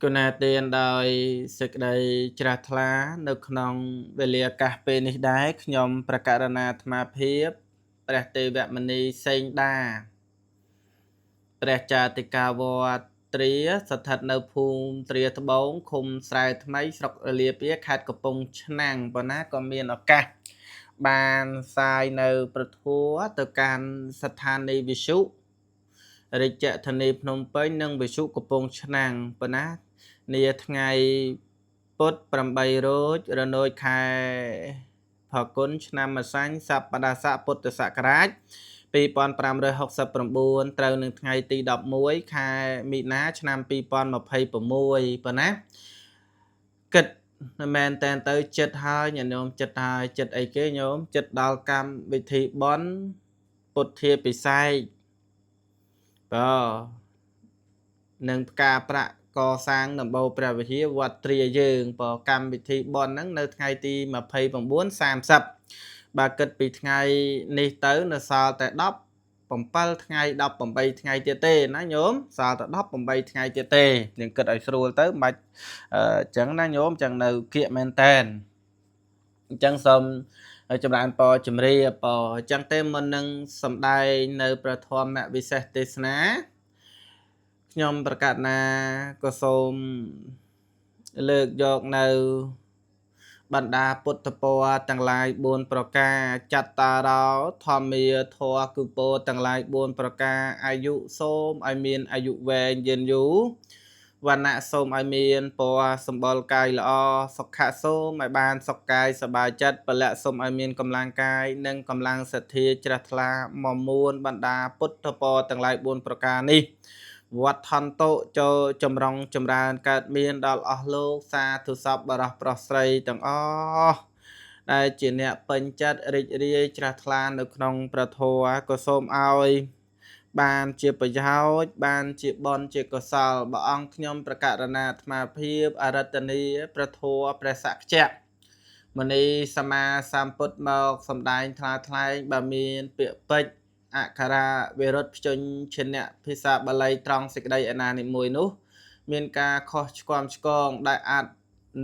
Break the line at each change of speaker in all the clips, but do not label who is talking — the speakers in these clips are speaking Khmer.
គណៈទានដោយសេចក្តីជ្រះថ្លានៅក្នុងវេលាឱកាសពេលនេះដែរខ្ញុំព្រះករុណាអាត្មាភាពព្រះទេវមនីសេងដាព្រះចាតិកាវត្តត្រាស្ថិតនៅភូមិត្រាត្បូងឃុំស្រែថ្មីស្រុករលាពាខេត្តកំពង់ឆ្នាំងប៉ុន្តែក៏មានឱកាសបានសាយនៅប្រធัวទៅកាន់ស្ថានីយ៍វិទ្យុរាជធានីភ្នំពេញនិងវិទ្យុកំពង់ឆ្នាំងប៉ុន្តែនាថ្ងៃពុទ្ធ8រោចរនោចខែផល្គុនឆ្នាំម្សាញ់សប្តាហ៍ស័កពុទ្ធសករាជ2569ត្រូវនឹងថ្ងៃទី11ខែមីនាឆ្នាំ2026ប៉ុណ្ណាគិតមែនតែនទៅចិត្តហើយញាតិញោមចិត្តហើយចិត្តអីគេញោមចិត្តដល់កម្មវិធីបន់ពុទ្ធាពិសេសនឹងផ្កាប្រាក់កសាងដំបូលព្រះវិហារវត្តត្រាយើងកម្មវិធីបន់ហ្នឹងនៅថ្ងៃទី29 30បើគិតពីថ្ងៃនេះទៅនៅសល់តែ17ថ្ងៃ18ថ្ងៃទៀតទេណាញោមសល់តែ18ថ្ងៃទៀតទេយើងគិតឲ្យស្រួលទៅមិនបាច់អញ្ចឹងណាញោមអញ្ចឹងនៅគៀកមែនតែនអញ្ចឹងសូមចម្រើនពរជំរាបអញ្ចឹងទេមុននឹងសម្ដែងនៅព្រះធម៌វិសេសទេសនាខ្ញុំប្រកាសណាក៏សូមលើកយកនៅបណ្ដាពុទ្ធពរទាំងឡាយ4ប្រការចត្តារោធម្មាធម៌គឺពរទាំងឡាយ4ប្រការអាយុសូមឲ្យមានអាយុវែងយឺនយូរវណ្ណៈសូមឲ្យមានពណ៌សម្បុរកាយល្អសុខៈសូមឲ្យបានសុខកាយសប្បាយចិត្តពលៈសូមឲ្យមានកម្លាំងកាយនិងកម្លាំងសទ្ធាជ្រះថ្លាមមួនបណ្ដាពុទ្ធពរទាំងឡាយ4ប្រការនេះវត្តថន្តុចូលចម្រុងចម្រើនកើតមានដល់អស់លោកសាធុសពបរោះប្រុសស្រីទាំងអស់ដែលជាអ្នកពេញចិត្តរីករាយជ្រះថ្លានៅក្នុងព្រះធម៌ក៏សូមឲ្យបានជាប្រយោជន៍បានជាបុណ្យជាកុសលព្រះអង្គខ្ញុំព្រះករុណាអាត្មាភាពអរតនីព្រះធម៌ព្រះសក្យៈមនីសម្មាសម្ពុទ្ធមកសម្ដែងថ្លាថ្លែងបើមានពាក្យពេចន៍អក្ខរាវិរុទ្ធភ្ជញ្ឈនៈភាសាបាលីត្រង់សេចក្តីឯណានិមួយនោះមានការខុសឆ្គំឆ្គងដែលអាច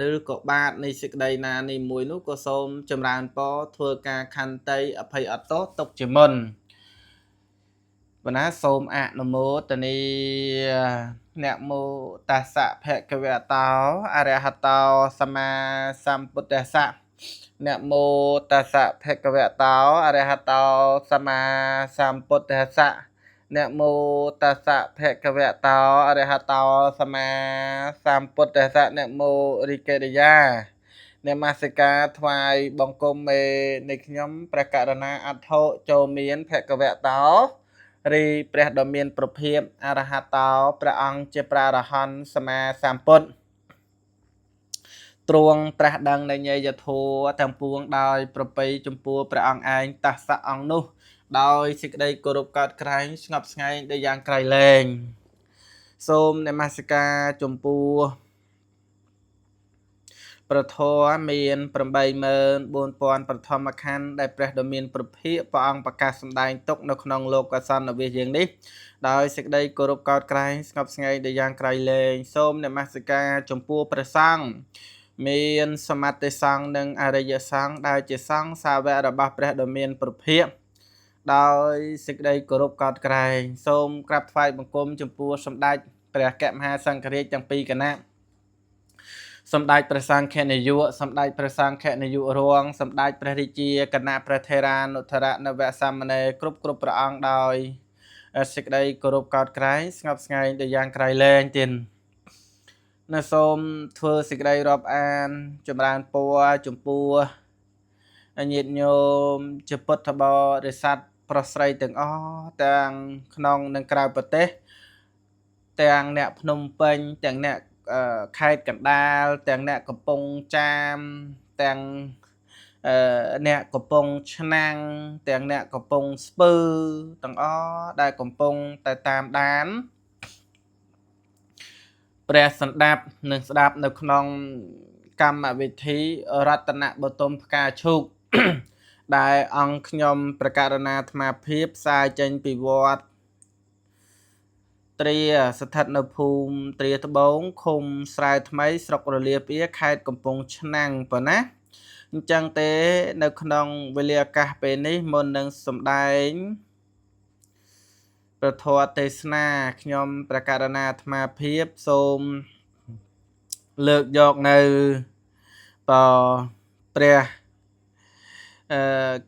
ឬក៏បាទនៃសេចក្តីណានេះមួយនោះក៏សូមចម្រើនពរធ្វើការខន្តីអភ័យអត់ទោសទុកជាមុនបណ្ណាសូមអនុមោទនីអ្នកមោតស្សៈភគវតោអរហតោសម្មាសម្ពុទ្ធស្សៈអ្នកមោតស្សៈភគវតោអរហតោសម្មាសម្ពុទ្ធស្សៈអ្នកមោតស្សៈភគវតោអរហតោសម្មាសម្ពុទ្ធស្សៈអ្នកមោរិកិរិយានមស្ការថ្វាយបង្គំមេនៃខ្ញុំព្រះករុណាអត្ថោចូលមានភគវតោរីព្រះដ៏មានប្រភិបអរហតោព្រះអង្គជាព្រះអរហន្តសម្មាសម្ពុទ្ធទ្រង់ត្រាស់ដឹងនៃញយធម៌ទាំងពួងដោយប្រពៃចំពោះព្រះអង្គឯងតស្សៈអង្គនោះដោយសេចក្តីគោរពកោតក្រែងស្ងប់ស្ងាយដោយយ៉ាងក្រៃលែងសូមនមស្ការចំពោះព្រះធម៌មាន84000ប្រធមខណ្ឌដែលព្រះដ៏មានប្រភិបព្រះអង្គប្រកាសសម្ដែងទុកនៅក្នុងលោកកសន្និវិសយើងនេះដោយសេចក្តីគោរពកោតក្រែងស្ងប់ស្ងាយដោយយ៉ាងក្រៃលែងសូមនមស្ការចំពោះព្រះសង្ឃមានសមត្ថសង្ឃនិងអរិយសង្ឃដែលជាសង្ឃសាវករបស់ព្រះដ៏មានប្រភិបដោយសេចក្តីគោរពកោតក្រែងសូមក្រាបថ្វាយបង្គំចំពោះសម្ដេចព្រះកមហាសង្ឃរាជទាំងពីរគណៈសម្ដេចព្រះសង្ឃនាយកសម្ដេចព្រះសង្ឃនាយករងសម្ដេចព្រះរាជាគណៈព្រះថេរានុថរនវសាមណេរគ្រប់ព្រះអង្គដោយសេចក្តីគោរពកោតក្រែងស្ងប់ស្ងាយដោយយ៉ាងក្រៃលែងទៀតនៅសូមធ្វើសេចក្តីរាប់អានចម្រើនពរចំពោះញាតិញោមជាពុទ្ធបរិស័ទប្រុសស្រីទាំងអស់ទាំងក្នុងនិងក្រៅប្រទេសទាំងអ្នកភ្នំពេញទាំងអ្នកខេត្តកណ្ដាលទាំងអ្នកកំពង់ចាមទាំងអ្នកកំពង់ឆ្នាំងទាំងអ្នកកំពង់ស្ពឺទាំងអស់ដែលកំពុងតែតាមដានព្រះសណ្ដាប់និងស្ដាប់នៅក្នុងកម្មវិធីរតនបទុមផ្កាឈូកដែលអង្គខ្ញុំព្រះករុណាអាត្មាភាពផ្សាយចេញពីវត្ត ត្រាស្ថិតនៅភូមិត្រាត្បូងឃុំស្រែថ្មីស្រុករលាបៀខេត្តកំពង់ឆ្នាំងប៉ុណ្ណាអញ្ចឹងទេនៅក្នុងវេលាឱកាសពេលនេះមុននឹងសម្ដែងព្រះធម៌ទេសនាខ្ញុំព្រះករុណាអាត្មាភាពសូមលើកយកនៅព្រះ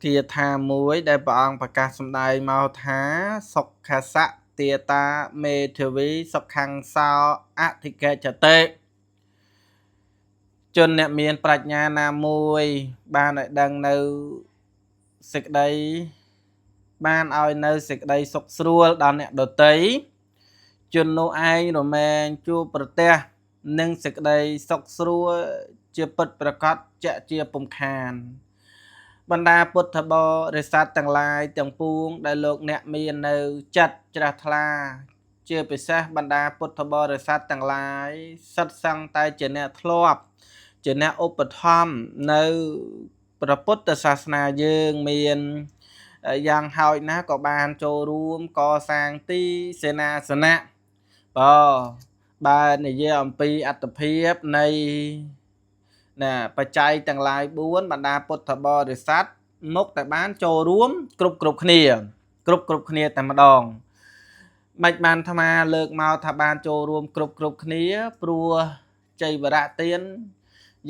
គាថាមួយដែលព្រះអង្គប្រកាសសម្ដែងមកថាសុខសៈទាតាមេធាវីសុខੰសោអធិកេចតិជនអ្នកមានប្រាជ្ញាណាមួយបានឲ្យដឹងនៅសេចក្តីបានឲ្យនៅសេចក្តីសុខស្រួលដល់អ្នកដទៃជននោះឯងរមែងជួបប្រទះនឹងសេចក្តីសុខស្រួលជាពិតប្រាកដជាក់ជាពុំខានបណ្ដាពុទ្ធបរិស័ទទាំងឡាយទាំងពួងដែលលោកអ្នកមាននៅចិត្តជ្រះថ្លាជាពិសេសបណ្ដាពុទ្ធបរិស័ទទាំងឡាយសិតសឹងតែជាអ្នកធ្លាប់ជាអ្នកឧបត្ថម្ភនៅព្រះពុទ្ធសាសនាយើងមានយ៉ាងហោចណាស់ក៏បានចូលរួមកសាងទីសេនាសនៈបើនិយាយអំពីអត្តភាពនៃបច្ច័យទាំងឡាយ4បណ្ដាពុទ្ធបរិស័ទមុខតែបានចូលរួមគ្រប់គ្នាតែម្ដងមិនបានអាត្មាលើកមកថាបានចូលរួមគ្រប់គ្នាព្រោះចៃវរៈទាន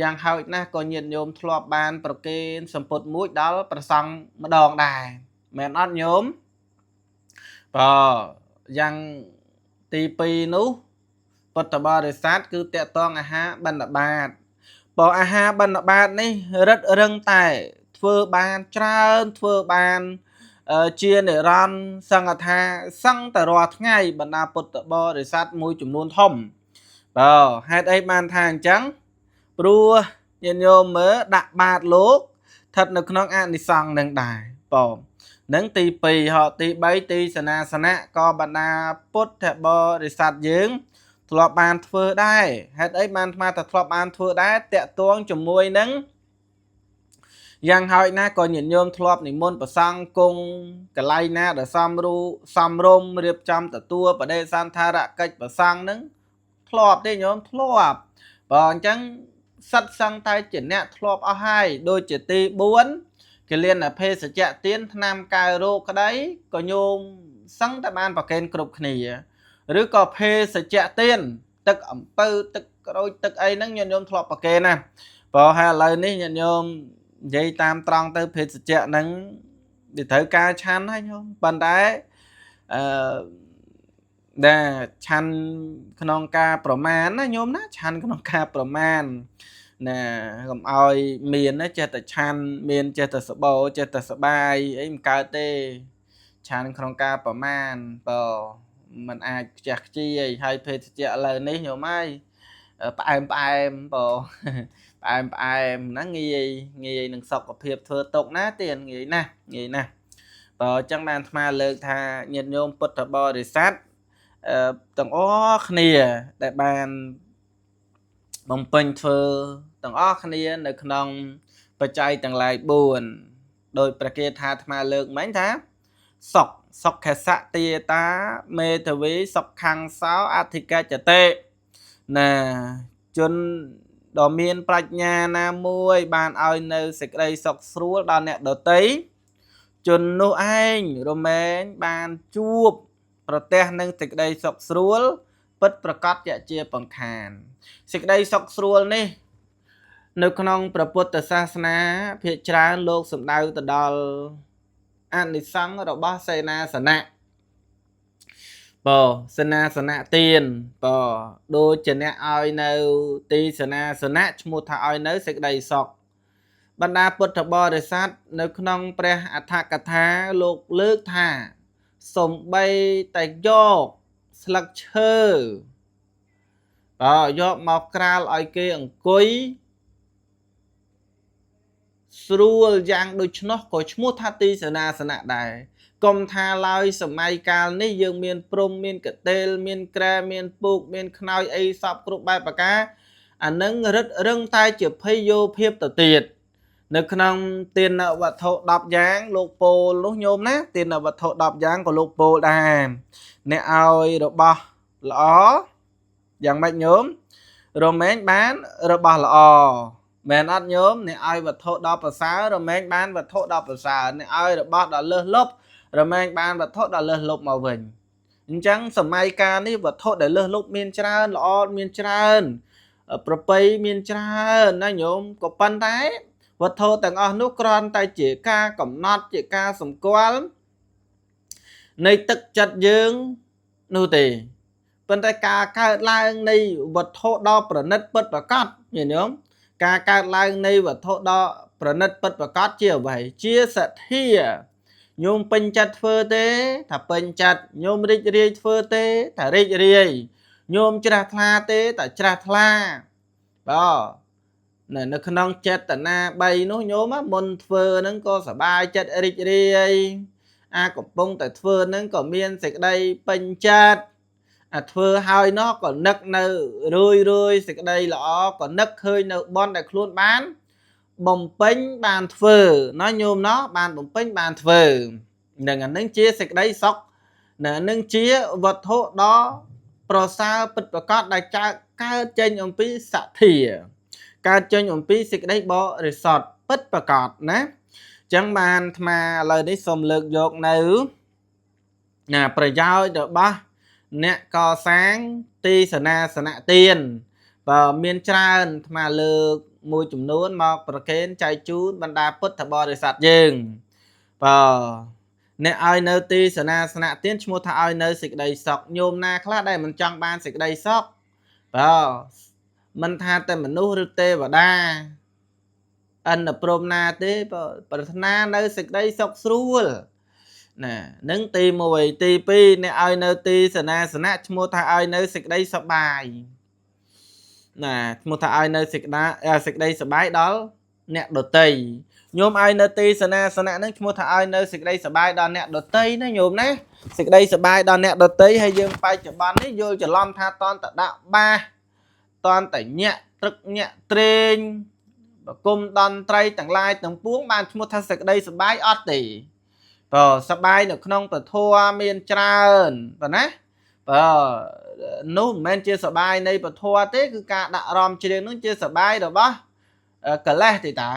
យ៉ាងហោចណាស់ក៏ញាតិញោមធ្លាប់បានប្រគេនសម្ពុតមួយដល់ព្រះសង្ឃម្ដងដែរមែនអត់ញោមយ៉ាងទី2នោះពុទ្ធបរិស័ទគឺតកតងអាហារបិណ្ឌបាតអាហារបិណ្ឌបាតនេះរឹតរឹងតែធ្វើបានច្រើនធ្វើបានជានិរន្តរ៍សង្ឃថាសឹងតែរាល់ថ្ងៃបណ្ដាពុទ្ធបរិស័ទមួយចំនួនធំហេតុអីបានថាអញ្ចឹងព្រោះញាតិញោមមើលដាក់បាតលោកស្ថិតនៅក្នុងអានិសង្ឃនឹងដែរនឹងទី2ទី3ទីសេនាសនៈក៏បណ្ដាពុទ្ធបរិស័ទយើងធ្លាប់បានធ្វើដែរហេតុអីបានអាត្មាថាធ្លាប់បានធ្វើដែរតកតងជាមួយនឹងយ៉ាងហោចណាស់ក៏ញាតិញោមធ្លាប់និមន្តព្រះសង្ឃគង់កន្លែងណាដែលសំរុំរៀបចំទទួលបដិសន្ធារកិច្ចព្រះសង្ឃនឹងធ្លាប់ទេញោមធ្លាប់អញ្ចឹងសិតសឹងតែជាអ្នកធ្លាប់អស់ហើយដូចជាទី4គលានភេសជ្ជៈទានថ្នាំកែរោគក្តីក៏ញោមសឹងតែបានប្រកេនគ្រប់គ្នាឬក៏ភេសជ្ជៈទានទឹកអំពៅទឹកក្រូចទឹកអីហ្នឹងញាតិញោមធ្លាប់ប្រកេនណាហើយឥឡូវនេះញាតិញោមនិយាយតាមត្រង់ទៅភេសជ្ជៈហ្នឹងវាត្រូវការឆាន់ហើយញោមប៉ុន្តែដែលឆាន់ក្នុងការប្រមាណណាញោមណាឆាន់ក្នុងការប្រមាណណាកុំឲ្យមានណាចេះតែឆាន់មានចេះតែសបោចេះតែសបាយអីមិនកើតទេឆាន់ក្នុងការប្រមាណมันអាចខ្ជះខ្ជាយហើយភេសជ្ជៈឥឡូវនេះញោមហើយផ្អែមផ្អែមហ្នឹងងាយនឹងសុខភាពធ្វើຕົកណាទៀតងាយណាស់អញ្ចឹងបានអាត្មាលើកថាញាតិញោមពុទ្ធបរិស័ទទាំងអស់គ្នាដែលបានបំពេញធ្វើទាំងអស់គ្នានៅក្នុងបច្ច័យទាំងឡាយ4ដោយព្រះគាថាអាត្មាលើកមិញថាសុខសៈទាតាមេធាវីសុខੰសោអធិកេចតិណាជនដ៏មានប្រាជ្ញាណាមួយបានឲ្យនៅសេចក្តីសុខស្រួលដល់អ្នកដទៃជននោះឯងរមែងបានជួបប្រទះនឹងសេចក្តីសុខស្រួលពិតប្រកបជាបង្ខានសេចក្តីសុខស្រួលនេះនៅក្នុងព្រះពុទ្ធសាសនាភាគច្រើនលោកសំដៅទៅដល់អានិសង្ឃរបស់សេនាសនៈសេនាសនៈទានដូចជាអ្នកឲ្យនៅទីសេនាសនៈឈ្មោះថាឲ្យនៅសេចក្តីសុខបណ្ដាពុទ្ធបរិស័ទនៅក្នុងព្រះអដ្ឋកថាលោកលើកថាសំបីតែយកស្លឹកឈើយកមកក្រាលឲ្យគេអង្គុយស្រួលយ៉ាងដូច្នោះក៏ឈ្មោះថាទីសេនាសនៈដែរកុំថាឡើយសម័យកាលនេះយើងមានព្រំមានកតេលមានក្រែមានពូកមានខ្នើយអីសពគ្រប់បែបប្រការអានឹងរឹតរឹងតែជាភ័យយោភាពទៅទៀត នៅក្នុងទានវត្ថុ10យ៉ាងលោកពោលនោះញោមណាទានវត្ថុ10យ៉ាងក៏លោកពោលដែរអ្នកឲ្យរបស់ល្អយ៉ាងម៉េចញោមរមែងបានរបស់ល្អមែនអត់ញោមអ្នកឲ្យវត្ថុដល់ប្រសើររមែងបានវត្ថុដល់ប្រសើរអ្នកឲ្យរបស់ដល់លើសលប់រមែងបានវត្ថុដល់លើសលប់មកវិញអញ្ចឹងសម័យកាលនេះវត្ថុដែលលើសលប់មានច្រើនល្អមានច្រើនប្រពៃមានច្រើនណាញោមក៏ប៉ុន្តែវត្ថុទាំងអស់នោះគ្រាន់តែជាការកំណត់ជាការសម្គាល់នៃទឹកចិត្តយើងនោះទេប៉ុន្តែការកើតឡើងនៃវត្ថុដ៏ប្រណិតពិតប្រាកដញាតិញោមការកើតឡើងនៃវត្ថុដ៏ប្រណិតពិតប្រាកដជាអ្វីជាសទ្ធាញោមពេញចិត្តធ្វើទេថាពេញចិត្តញោមរីករាយធ្វើទេថារីករាយញោមជ្រះថ្លាទេថាជ្រះថ្លាបាទនៅក្នុងចេតនា3នោះញោមមុនធ្វើហ្នឹងក៏សบายចិត្តរីករាយអាកំពុងតែធ្វើហ្នឹងក៏មានសេចក្តីពេញចិត្តអាធ្វើហើយនោះក៏នឹកនៅរឿយសេចក្តីល្អក៏នឹកឃើញនៅបន់ដែលខ្លួនបានបំពេញបានធ្វើណាញោមណោះបានបំពេញបានធ្វើនឹងអានឹងជាសេចក្តីសុខនឹងជាវត្ថុដ៏ប្រសើរពិតប្រាកដដែលកើតចេញអំពីសទ្ធាកើតចេញអំពីសេចក្តីបរិសុទ្ធពិតប្រាកដណាអញ្ចឹងបានអាត្មាឥឡូវនេះសូមលើកយកនៅប្រយោជន៍របស់អ្នកកសាងទីសនាសនៈទានបើមានច្រើនអាត្មាលើកមួយចំនួនមកប្រកេនចែកជូនបណ្ដាពុទ្ធបរិស័ទយើងបើអ្នកឲ្យនៅទីសនាសនៈទានឈ្មោះថាឲ្យនៅសេចក្តីសុខញោមណាខ្លះដែលមិនចង់បានសេចក្តីសុខបើមិនថាតែមនុស្សឬទេវតាអិនព្រមណាទេប្រាថ្នានៅសេចក្តីសុខស្រួលណានឹងទី1ទី2អ្នកឲ្យនៅទីសនាសនៈឈ្មោះថាឲ្យនៅសេចក្តីសប្បាយណាឈ្មោះថាឲ្យនៅសេចក្តីសប្បាយដល់អ្នកដតីញោមឲ្យនៅទីសនាសនៈនឹងឈ្មោះថាឲ្យនៅសេចក្តីសប្បាយដល់អ្នកដតីណាញោមណាសេចក្តីសប្បាយដល់អ្នកដតីហើយយើងបច្ចុប្បន្ននេះយល់ច្រឡំថាតន់តដាក់បាសតន់តញាក់ត្រឹកញាក់ត្រេងបគុំតន្ត្រីទាំងឡាយទាំងពួងបានឈ្មោះថាសេចក្តីសប្បាយអត់ទេបើសប្បាយនៅក្នុងពធមានច្រើនប៉ុណ្ណាបើនោះមិនមែនជាសប្បាយនៃពធទេគឺការដាក់អារម្មណ៍ជ្រៀងនោះជាសប្បាយរបស់កិលេសទេតា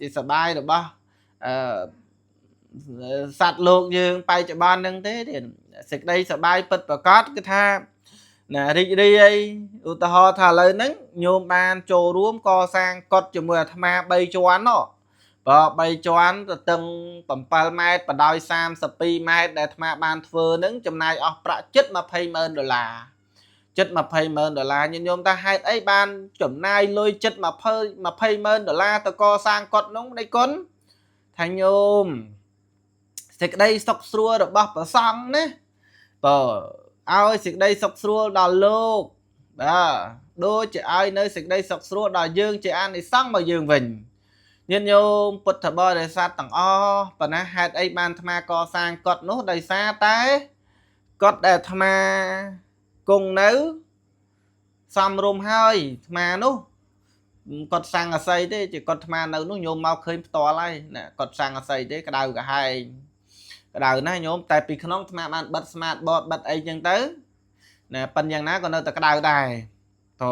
ជាសប្បាយរបស់សត្វលោកយើងបច្ចុប្បន្នហ្នឹងទេសេចក្តីសប្បាយពិតប្រាកដគឺថាណារីករាយឧទាហរណ៍ថាឥឡូវហ្នឹងញោមបានចូលរួមកសាងកុដិជាមួយអាត្មា3ជាន់នោះបើ3ជាន់ទៅតឹង7ម៉ែត្របដោយ32ម៉ែត្រដែលអាត្មាបានធ្វើហ្នឹងចំណាយអស់ប្រាក់ជិត$200,000ជិត$200,000ញោមថាហេតុអីបានចំណាយលុយជិត$200,000ទៅកសាងកុដិនោះនៃគុណថាញោមសេចក្តីសុខស្រួលរបស់ព្រះសង្ឃណាបើឲ្យសេចក្តីសុខស្រួលដល់លោកបាទដូចជាឲ្យនៅសេចក្តីសុខស្រួលដល់យើងជាអានិសង្ឃមកយើងវិញញាតិញោមពុទ្ធបរិស័ទទាំងអស់ប៉ុន្តែហេតុអីបានអាត្មាកសាងកុដិនោះដោយសារតែកុដិដែលអាត្មាគង់នៅសំរុំហើយអាត្មានោះកុដិសង្ឃអាស័យទេជាកុដិអាត្មានៅនោះញោមមកឃើញផ្ទាល់ហើយណាកុដិសង្ឃអាស័យទេក្តៅក្រហែងក្តៅណាស់ញោមតែពីក្នុងអាត្មាបានបិទស្មាតបតបិទអីចឹងទៅណាប៉ិនយ៉ាងណាក៏នៅតែក្តៅដែរត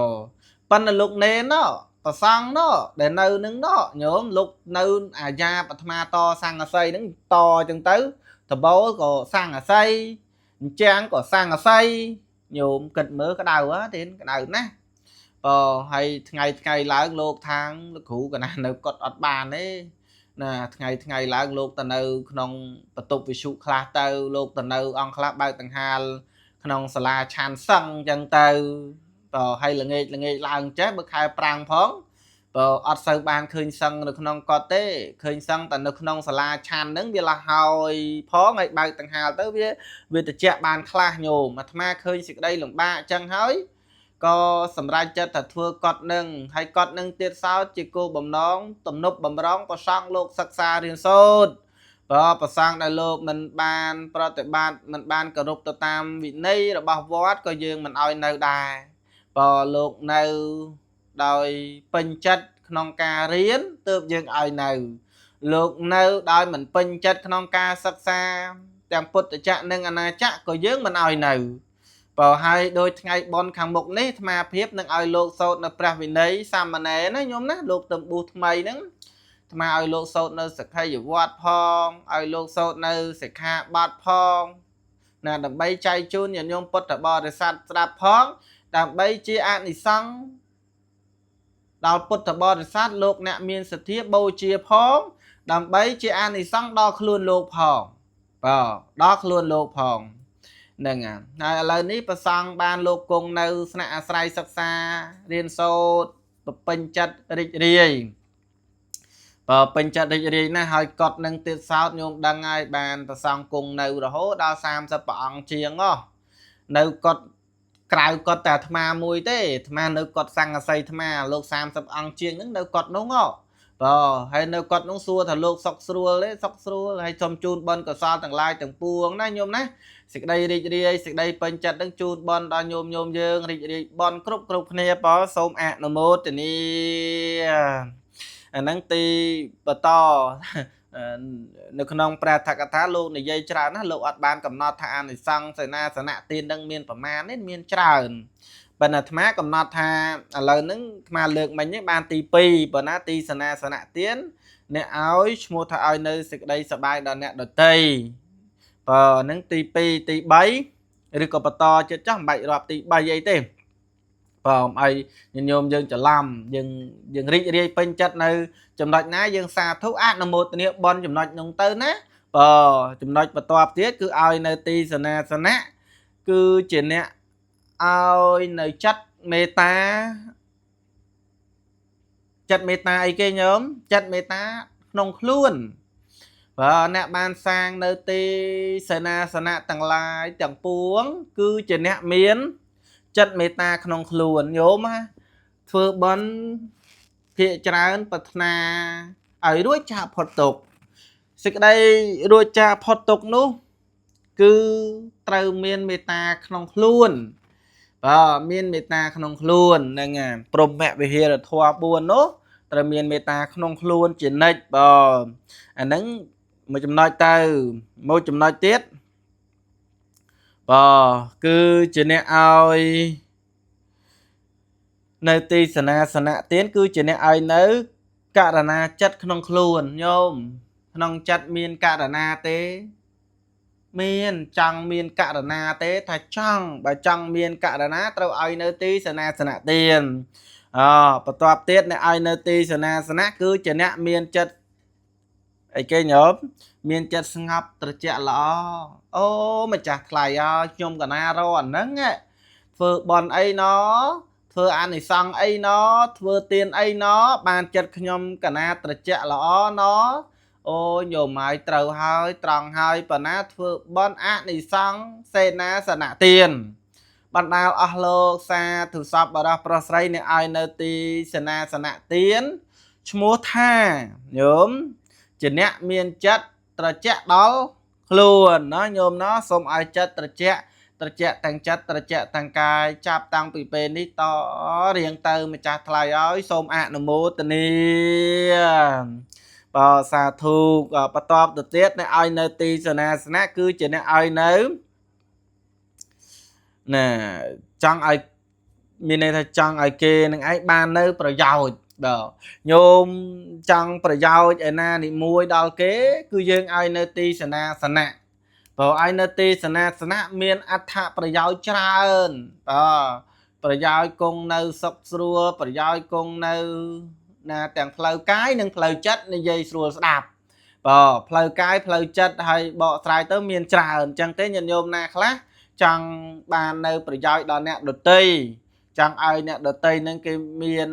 ប៉ិនលោកនេនណោះប្រសង់ណោះដែលនៅនឹងណោះញោមលោកនៅអាយ៉ាអាត្មាតសង្ឃអាស័យហ្នឹងតចឹងទៅដបោក៏សង្ឃអាស័យអញ្ចឹងក៏សង្ឃអាស័យញោមគិតមើលក្តៅទេក្តៅណាស់បើហើយថ្ងៃឡើងលោកខាងលោកគ្រូកណានៅកត់អត់បានទេណាថ្ងៃឡើងលោកទៅនៅក្នុងបន្ទប់វិសុខ្លះទៅលោកទៅនៅអង្គខ្លះបើកដង្ហាលក្នុងសាលាឆានសឹងអញ្ចឹងទៅបើឲ្យល្ងាចឡើងចេះបើខែប្រាំងផងបើអត់សូវបានឃើញសឹងនៅក្នុងកត់ទេឃើញសឹងតែនៅក្នុងសាលាឆានហ្នឹងវាលះហើយផងឲ្យបើកដង្ហាលទៅវាត្រជាក់បានខ្លះញោមអាត្មាឃើញសេចក្តីលំបាកអញ្ចឹងហើយក៏សម្រេចចិត្តថាធ្វើកត់នឹងហើយកត់នឹងទៀតសោតជាគោលបំណងទំនប់បំរុងប្រសង់លោកសិក្សារៀនសូត្របើប្រសង់ដែលលោកមិនបានប្រតិបត្តិមិនបានគោរពទៅតាមវិន័យរបស់វត្តក៏យើងមិនឲ្យនៅដែរបើលោកនៅដោយពេញចិត្ត ក្នុងការរៀនទើបយើងឲ្យនៅលោកនៅដោយមិនពេញចិត្តក្នុងការសិក្សាទាំងពុទ្ធចក្រនិងអនាចក្រក៏យើងមិនឲ្យនៅបើហើយដោយថ្ងៃបនខាងមុខនេះអាត្មាភាពនឹងឲ្យលោកសូត្រនៅព្រះវិន័យសាមណេរណាញោមណាលោកទំប៊ូថ្មីហ្នឹងអាត្មាឲ្យលោកសូត្រនៅសិក្ខីវត្តផងឲ្យលោកសូត្រនៅសិក្ខាបទផងណាដើម្បីចែកជូនញាតិញោមពុទ្ធបរិស័ទស្ដាប់ផងដើម្បីជាអានិសង្ឃដល់ពុទ្ធបរិស័ទលោកអ្នកមានសទ្ធាបូជាផងដើម្បីជាអានិសង្ឃដល់ខ្លួនលោកផងបាទដល់ខ្លួនលោកផងហ្នឹងហើយឥឡូវនេះប្រសង់បានលោកគង់នៅស្នាក់អាស្រ័យសិក្សារៀនសូត្រពេញចិត្តរីករាយបើពេញចិត្តរីករាយណាស់ហើយកត់នឹងទៀតសោតញោមដឹងហើយបានប្រសង់គង់នៅរហូតដល់30ព្រះអង្គជាងនៅកត់ក្រៅកត់តែអាត្មាមួយទេអាត្មានៅកត់សង្ឃសីអាត្មាលោក30អង្គជាងហ្នឹងនៅកត់នោះហើយនៅកត់នោះសួរថាលោកសុកស្រួលទេសុកស្រួលហើយសូមជូនបនកសលទាំងឡាយទាំងពួងណាញោមណាសេចក្តីរីករាយសេចក្តីពេញចិត្តនឹងជូនបនដល់ញោមយើងរីករាយបនគ្រប់គ្នាបើសូមអនុមោទនាអាហ្នឹងទីបន្តនៅក្នុងព្រះថកថាលោកនិយាយច្រើនណាលោកអត់បានកំណត់ថាអានិសង្ឃសេនាសនៈទាននឹងមានប្រមាណនេះមានច្រើនប៉ុន្តែអាត្មាកំណត់ថាឥឡូវហ្នឹងអាត្មាលើកមិញនេះបានទី2ប៉ុន្តែទីសេនាសនៈទានអ្នកឲ្យឈ្មោះថាឲ្យនៅសេចក្តីសប្បាយដល់អ្នកដទៃបើហ្នឹងទី2ទី3ឬក៏បន្តចិត្តចោះមិនបាច់រាប់ទី3អីទេបើមិនឲ្យញោមយើងច្រឡំយើងរីករាយពេញចិត្តនៅចំណុចណាយើងសាធុអនុមោទនាបនចំណុចនោះទៅណាបើចំណុចបន្ទាប់ទៀតគឺឲ្យនៅទីសេនាសនៈគឺជាអ្នកឲ្យនៅចិត្តមេត្តាចិត្តមេត្តាអីគេញោមចិត្តមេត្តាក្នុងខ្លួនបើអ្នកបានសាងនៅទីសេនាសនៈទាំងឡាយទាំងពួងគឺជាអ្នកមានចិត្តមេត្តាក្នុងខ្លួនញោមធ្វើបន់ភាកច្រើនប្រាថ្នាឲ្យរួចចាកផុតទុក្ខសេចក្តីរួចចាកផុតទុក្ខនោះគឺត្រូវមានមេត្តាក្នុងខ្លួនមានមេត្តាក្នុងខ្លួនហ្នឹងព្រហ្មវិហារធម៌4នោះត្រូវមានមេត្តាក្នុងខ្លួនជានិច្ចអាហ្នឹងមួយចំណុចទៅមួយចំណុចទៀតគឺជាអ្នកឲ្យនៅទីសេនាសនៈទានគឺជាអ្នកឲ្យនៅករណាចិត្តក្នុងខ្លួនញោមក្នុងចិត្តមានករណាទេមានចង់មានករណាទេថាចង់បើចង់មានករណាត្រូវឲ្យនៅទីសេនាសនៈទានបន្ទាប់ទៀតអ្នកឲ្យនៅទីសេនាសនៈគឺជាអ្នកមានចិត្តអីគេញោមមានចិត្តស្ងប់ត្រជាក់ល្អអូម្ចាស់ថ្លៃខ្ញុំកណារអាហ្នឹងធ្វើបន់អីណធ្វើអានិសង្ឃអីធ្វើទានអីបានចិត្តខ្ញុំកណាត្រជាក់ល្អអូញោមហើយត្រូវហើយត្រង់ហើយប៉ុណ្ណាធ្វើបន់អានិសង្ឃសេនាសនៈទានបណ្ដាលអស់លោកសាធុសពបរោះប្រុសស្រីអ្នកឲ្យនៅទីសេនាសនៈទានឈ្មោះថាញោមជាអ្នកមានចិត្តត្រជាក់ដល់ខ្លួនញោមសូមឲ្យចិត្តត្រជាក់ទាំងចិត្តត្រជាក់ទាំងកាយចាប់តាំងពីពេលនេះតរៀងទៅម្ចាស់ថ្លៃឲ្យសូមអនុមោទនាសាធុបន្ទាប់ទៅទៀតអ្នកឲ្យនៅទីសេនាសនៈគឺជាអ្នកឲ្យនៅណាចង់ឲ្យមានន័យថាចង់ឲ្យគេនឹងឯងបាននៅប្រយោជន៍ញោមចង់ប្រយោជន៍ឯណានិមួយដល់គេគឺយើងឲ្យនៅទីសេនាសនៈបើឲ្យនៅទីសេនាសនៈមានអត្ថប្រយោជន៍ច្រើនប្រយោជន៍គង់នៅសុខស្រួលប្រយោជន៍គង់នៅណាទាំងផ្លូវកាយនិងផ្លូវចិត្តនិយាយស្រួលស្ដាប់ផ្លូវកាយផ្លូវចិត្តហើយបកស្រាយទៅមានច្រើនអញ្ចឹងទេញាតិញោមណាខ្លះចង់បាននៅប្រយោជន៍ដល់អ្នកដទៃចង់ឲ្យអ្នកដទៃនឹងគេមាន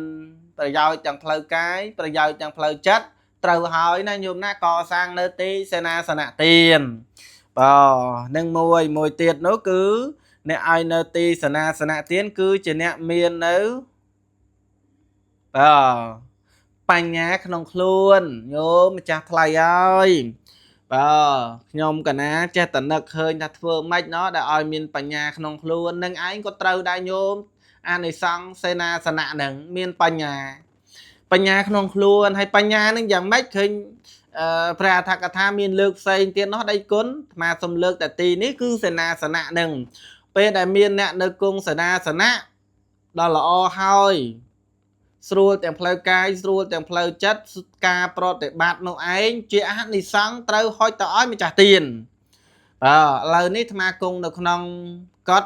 ប្រយោជន៍ទាំងផ្លូវកាយប្រយោជន៍ទាំងផ្លូវចិត្តត្រូវហើយណាញោមណាកសាងនៅទីសេនាសនៈទាននឹងមួយទៀតនោះគឺអ្នកឲ្យនៅទីសេនាសនៈទានគឺជាអ្នកមាននៅបញ្ញាក្នុងខ្លួនញោមម្ចាស់ថ្លៃហើយខ្ញុំកណាចេះតែនឹកឃើញថាធ្វើម៉េចដែលឲ្យមានបញ្ញាក្នុងខ្លួននឹងឯងក៏ត្រូវដែរញោមអានិសង្ឃសេនាសនៈនឹងមានប bánh nhà không luôn hay bánh nhà nâng dạng mách khinh pra thạc tha miền lược xây tiền nó đây cuốn mà xâm lược tại tì ní cứ sả nạ nâng bê đại miền nạ nơi cung sả nạ đó là o hoi srua tiền phơi cay srua tiền phơi chất ca pro để bát nó ấy chị hát đi sáng trâu hoi tỏi mới trả tiền lời ní mà cung được không cất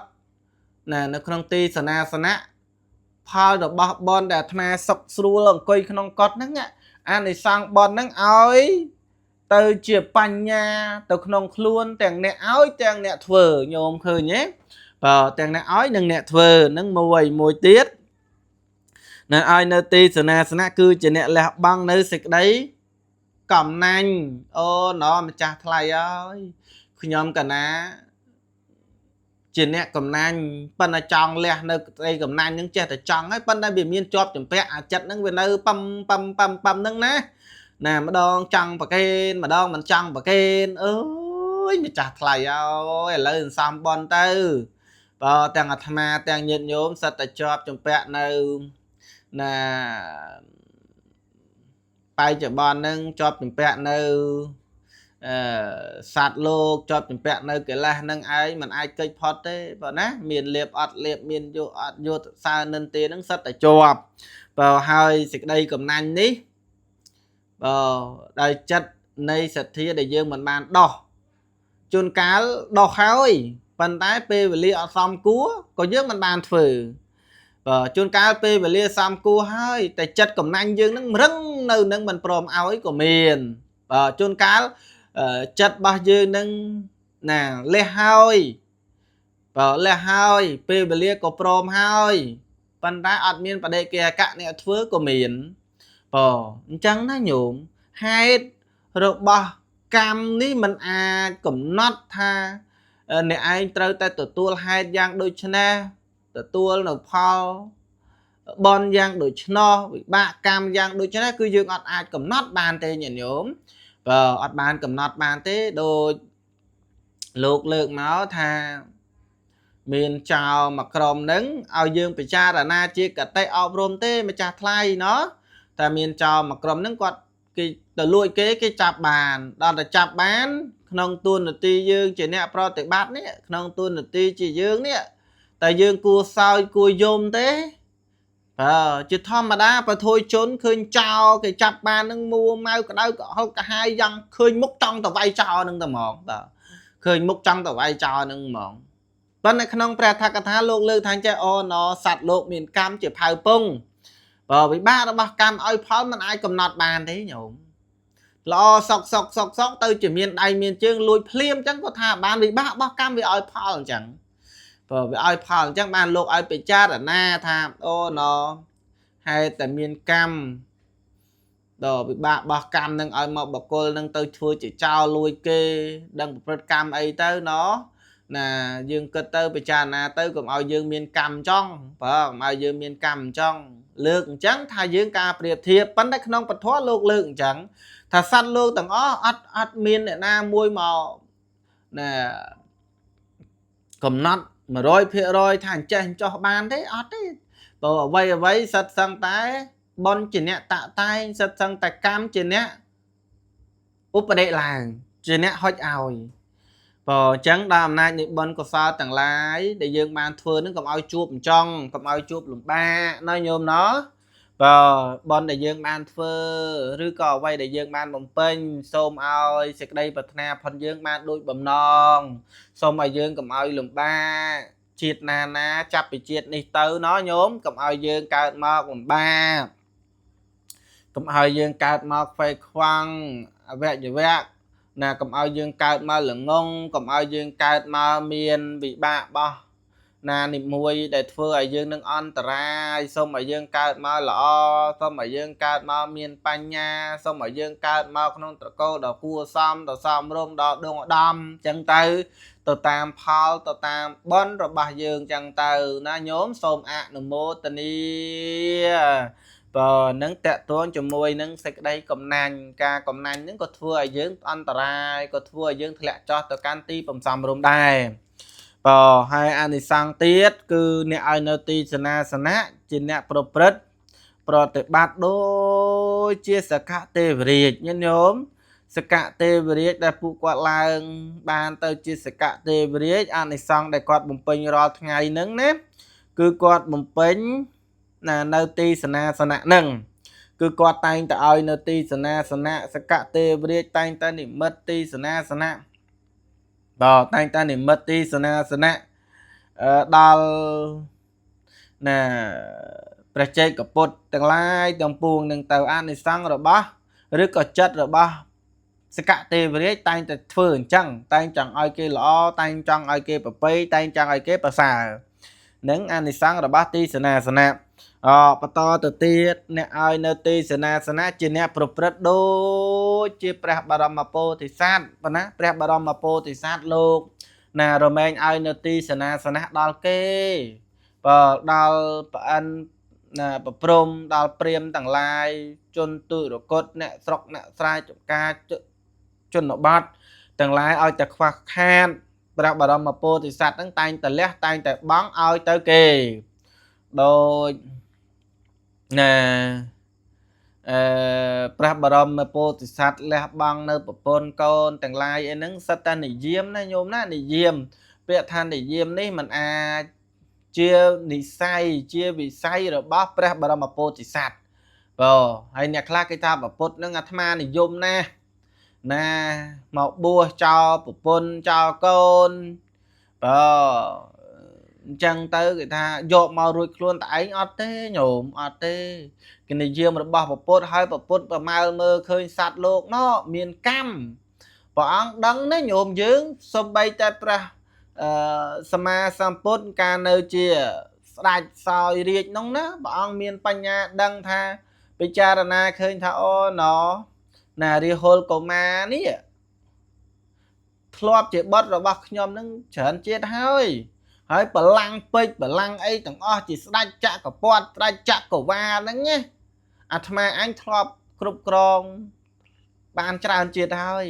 nè nó không ti sả nạ phơi được bon để mà sọc srua lần coi không cất nắng ạ anh đi sang bon nắng ơi từ chia bánh nha từ không luôn tiền nè áo tiền nè thừa nhôm khơi nhé tiền nè áo nâng nè thừa nâng mùi tiết nè ai nơ ti sna cứ chỉ nè lẹ băng nơi xịt đấy cầm nanh ô nó mà chả thay ơi khi nhóm cả ná chỉ nè cầm nanh bên là tròn lẹ nơi đây cầm nanh những trẻ thì tròn ấy bên đây bị miên chọp chấm pẹ chặt nâng về nơi păm nâng ná nè mà đong trăng và kên mà đong mình trăng và kên ơi mà chả thay ơi lên xong bon tư và tiền tham ma tiền nhiệt nhóm sát tại chọp chấm pẹ nơi nè bay cho bọn nâng cho mình bẹn nơi sạt lô cho mình bẹn nơi cái là nâng ai mình ai cây phật đấy bọn ná miền liệp miền vô xa nên tiền nâng sắt ở chùa vào hai xịt đây cầm nanh ní vào đây chất này sạch thia để dương mình bàn đỏ chôn cá đỏ khói phần tái p về lia xong cúa có dương mình bàn phử chôn cá p về lia xong cúa hơi tại chất cầm nanh dương nó rưng nơi nâng mình prom áo ấy của miền chôn cá chất bao dương nâng nè le hơi le hơi p về lia của prom hơi phần tái ọt miên và đây kia cạn nè thưa của miền chẳng nó nhổm hai rồi ba cam ní mình cũng nót tha nè ai trâu tay tụi tua hai giang đôi chân tụi tua nó phao bon giang đôi chân ba cam giang đôi chân cứ dương ọt ai cũng nót bàn tê nhỉ nhổm và ọt bàn cũng nót bàn tê đôi lục lượng nó tha miền chào mà crom nứng ao dương bị cha là na chia cả tay ao rôm tê mà cha thay nó ta miền chào mà crom nứng quạt cái từ lùi cái chạp bàn đó là chạp bán nông tuôn là ti dương chỉ nè pro tự bát nè nông tuôn là ti chỉ dương nè tại dương cua sao cua dôm thế chứ thom mà đá và thôi trốn khơi chào cái chạp bàn nâng mua mau cả đâu cả hai dân khơi múc trong tàu vay chào nâng tàu mòn khơi múc trong tàu vay chào nâng mòn bên này không phải thà cả thà lục lư thằng trẻ o nó sạt lục miền cam chỉ phao pung vì ba nó bác cam ơi pháo mình ai cầm nọt bàn thế nhổm lo sọc tới chỉ miền đầy miền chương lùi phim chẳng có thà bàn vì ba bác cam vì ơi pháo chẳng vì ơi pháo chẳng bàn lục ơi bị cha ở na thà ô nó hay tại miền cam đồ bị ba bác cam nâng ơi một bọc cô nâng tới thua chỉ trao lùi kê đừng bật cam ấy tới nó nè dương cơ tơ bị cha na tới cùng ao dương miền cam trong phải không ao dương miền cam trong lượng chẳng thay dương ca priệp thiệp bắn đất nông bật thoát lượng chẳng thà săn luôn tầng ớt miên để na môi màu nè cầm nát mà rồi phía rồi thành chân cho ban thế ớt đấy tổ vây sật sang tái bon chỉ nè tạ tay sật sang tay cam chỉ nè úp đệ làng chỉ nè hót ảo chẳng đàm nay những bên có sao tầng lái để dương ban thưa nó cầm ao chuột trong cầm ao chuột lùm ba nói nhôm nó bọn để dương ban thưa rư cò vay để dương ban bồng pênh xôm ao xịt đây bật na phần dương ban đôi bầm non xôm mà dương cầm ao lùm ba chiết na chắp bị chiết đi tới nó nhóm cầm ao dương cao mọc lùm ba cầm ao dương cao mọc phải khoan vẹt như vẹt nè cầm ao dương cao mà lửng ngông cầm ao dương cao mà miền bị bạ bo nè niệm mùi để thưa ở dương nâng on trai xong ở dương cao mà lọ xong ở dương cao mà miền pan nha xong ở dương cao mà không tự cô đào cua xong rôm đào đông đâm chân tay tờ tam phao tờ tam bón rồi bà dương chân từ nó nhóm xôm nụ mô tình và nâng tẹt tuôn cho môi nâng sạch đây cầm nành ca cầm nành nâng có thua ở dương an trai có thua ở dương lẹ cho tờ can ti bầm xăm rôm đài hai anh thì sang tiết cứ nè ai nơ ti sana chỉ nè pro prết ប្រតិបត្តិដូចជាសកទេវរាជញាតិញោមសកទេវរាជដែលពួកគាត់ឡើងបានទៅជាសកទេវរាជអានិសង្សដែលគាត់បំពេញរាល់ថ្ងៃហ្នឹងណាគឺគាត់បំពេញនៅទីសនាសនៈហ្នឹងគឺគាត់តែងតែឲ្យនៅទីសនាសនៈសកទេវរាជតែងតែនិមិត្តទីសនាសនៈបាទតែងតែនិមិត្តទីសនាសនៈដល់ព្រះជ័យកពុទ្ធទាំងឡាយទាំងពួងនឹងទៅអានិសង្សរបស់ឬក៏ចិត្តរបស់សកទេវរាជតែងតែធ្វើអញ្ចឹងតែងចង់ឲ្យគេល្អតែងចង់ឲ្យគេប្រពៃតែងចង់ឲ្យគេប្រសើរនឹងអានិសង្សរបស់ទីសនាសនៈបន្តទៅទៀតអ្នកឲ្យនៅទីសនាសនៈជាអ្នកប្រព្រឹត្តដូចជាព្រះបរមពោធិសត្វប៉ុណ្ណាព្រះបរមពោធិសត្វលោករមែងឲ្យនៅទីសនាសនៈដល់គេដល់ប្អិនប្រព្រំដល់ព្រាមទាំងឡាយជនទុរគតអ្នកស្រុកអ្នកស្រែចំការជនបទទាំងឡាយឲ្យតែខ្វះខាតព្រះបរមពោធិសត្វហ្នឹងតែងតែលះតែងតែបង់ឲ្យទៅគេដូចព្រះបរមពោធិសត្វលះបង់នៅប្រពន្ធកូនទាំងឡាយអីហ្នឹងសិតតែនិយាមណាញោមណានិយាមពាក្យថានិយាមនេះมันអាចជានិស័យជាវិស័យរបស់ព្រះបរមពោធិសត្វហើយអ្នកខ្លះគេថាប្រពុតហ្នឹងអាត្មានិយមណាមកបួសចោលប្រពន្ធចោលកូនអញ្ចឹងទៅគេថាយកមករួចខ្លួនតែឯងអត់ទេញោមអត់ទេគេនិយាមរបស់ប្រពុតហើយប្រពុតប្រមាលមើលឃើញសត្វលោកនោះមានកម្មព្រះអង្គដឹងណាញោមយើងសំបីតែព្រះសម្មាសម្ពុទ្ធកាលនៅជាស្ដេចសោយរាជនោះណាព្រះអង្គមានបញ្ញាដឹងថាពិចារណាឃើញថាអូរាហុលកុមារនេះធ្លាប់ជាបុត្ររបស់ខ្ញុំនឹងច្រើនជាតិហើយបលាំងពេជ្របលាំងអីទាំងអស់ជាស្ដេចចក្រពត្តិស្ដេចចក្រវាលហ្នឹងណាអាត្មាអញធ្លាប់គ្រប់គ្រងបានច្រើនជាតិហើយ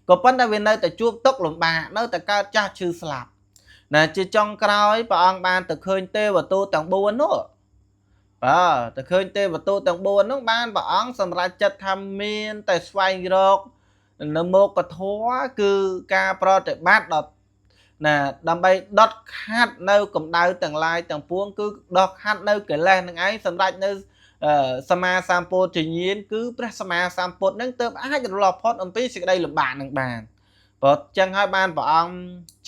ក៏ប៉ុន្តែវានៅតែជួបទុក្ខលំបាកនៅតែកើតចាស់ឈឺស្លាប់ជាចុងក្រោយព្រះអង្គបានទៅឃើញទេវទូតទាំង4នោះទៅឃើញទេវទូតទាំង4នោះបានព្រះអង្គសម្រេចចិត្តថាមានតែស្វែងរកនៅមុខធម៌គឺការប្រតិបត្តិដល់ដើម្បីដុតខាត់នៅកម្ដៅទាំងឡាយទាំងពួងគឺដុតខាត់នៅកិលេសនឹងឯងសម្រាប់នៅសម្មាសម្ពោធិញ្ញាណគឺព្រះសម្មាសម្ពុទ្ធនឹងទើបអាចរលត់ផុតអំពីសេចក្តីលំបាកនឹងបានព្រោះចឹងហើយបានព្រះអង្គ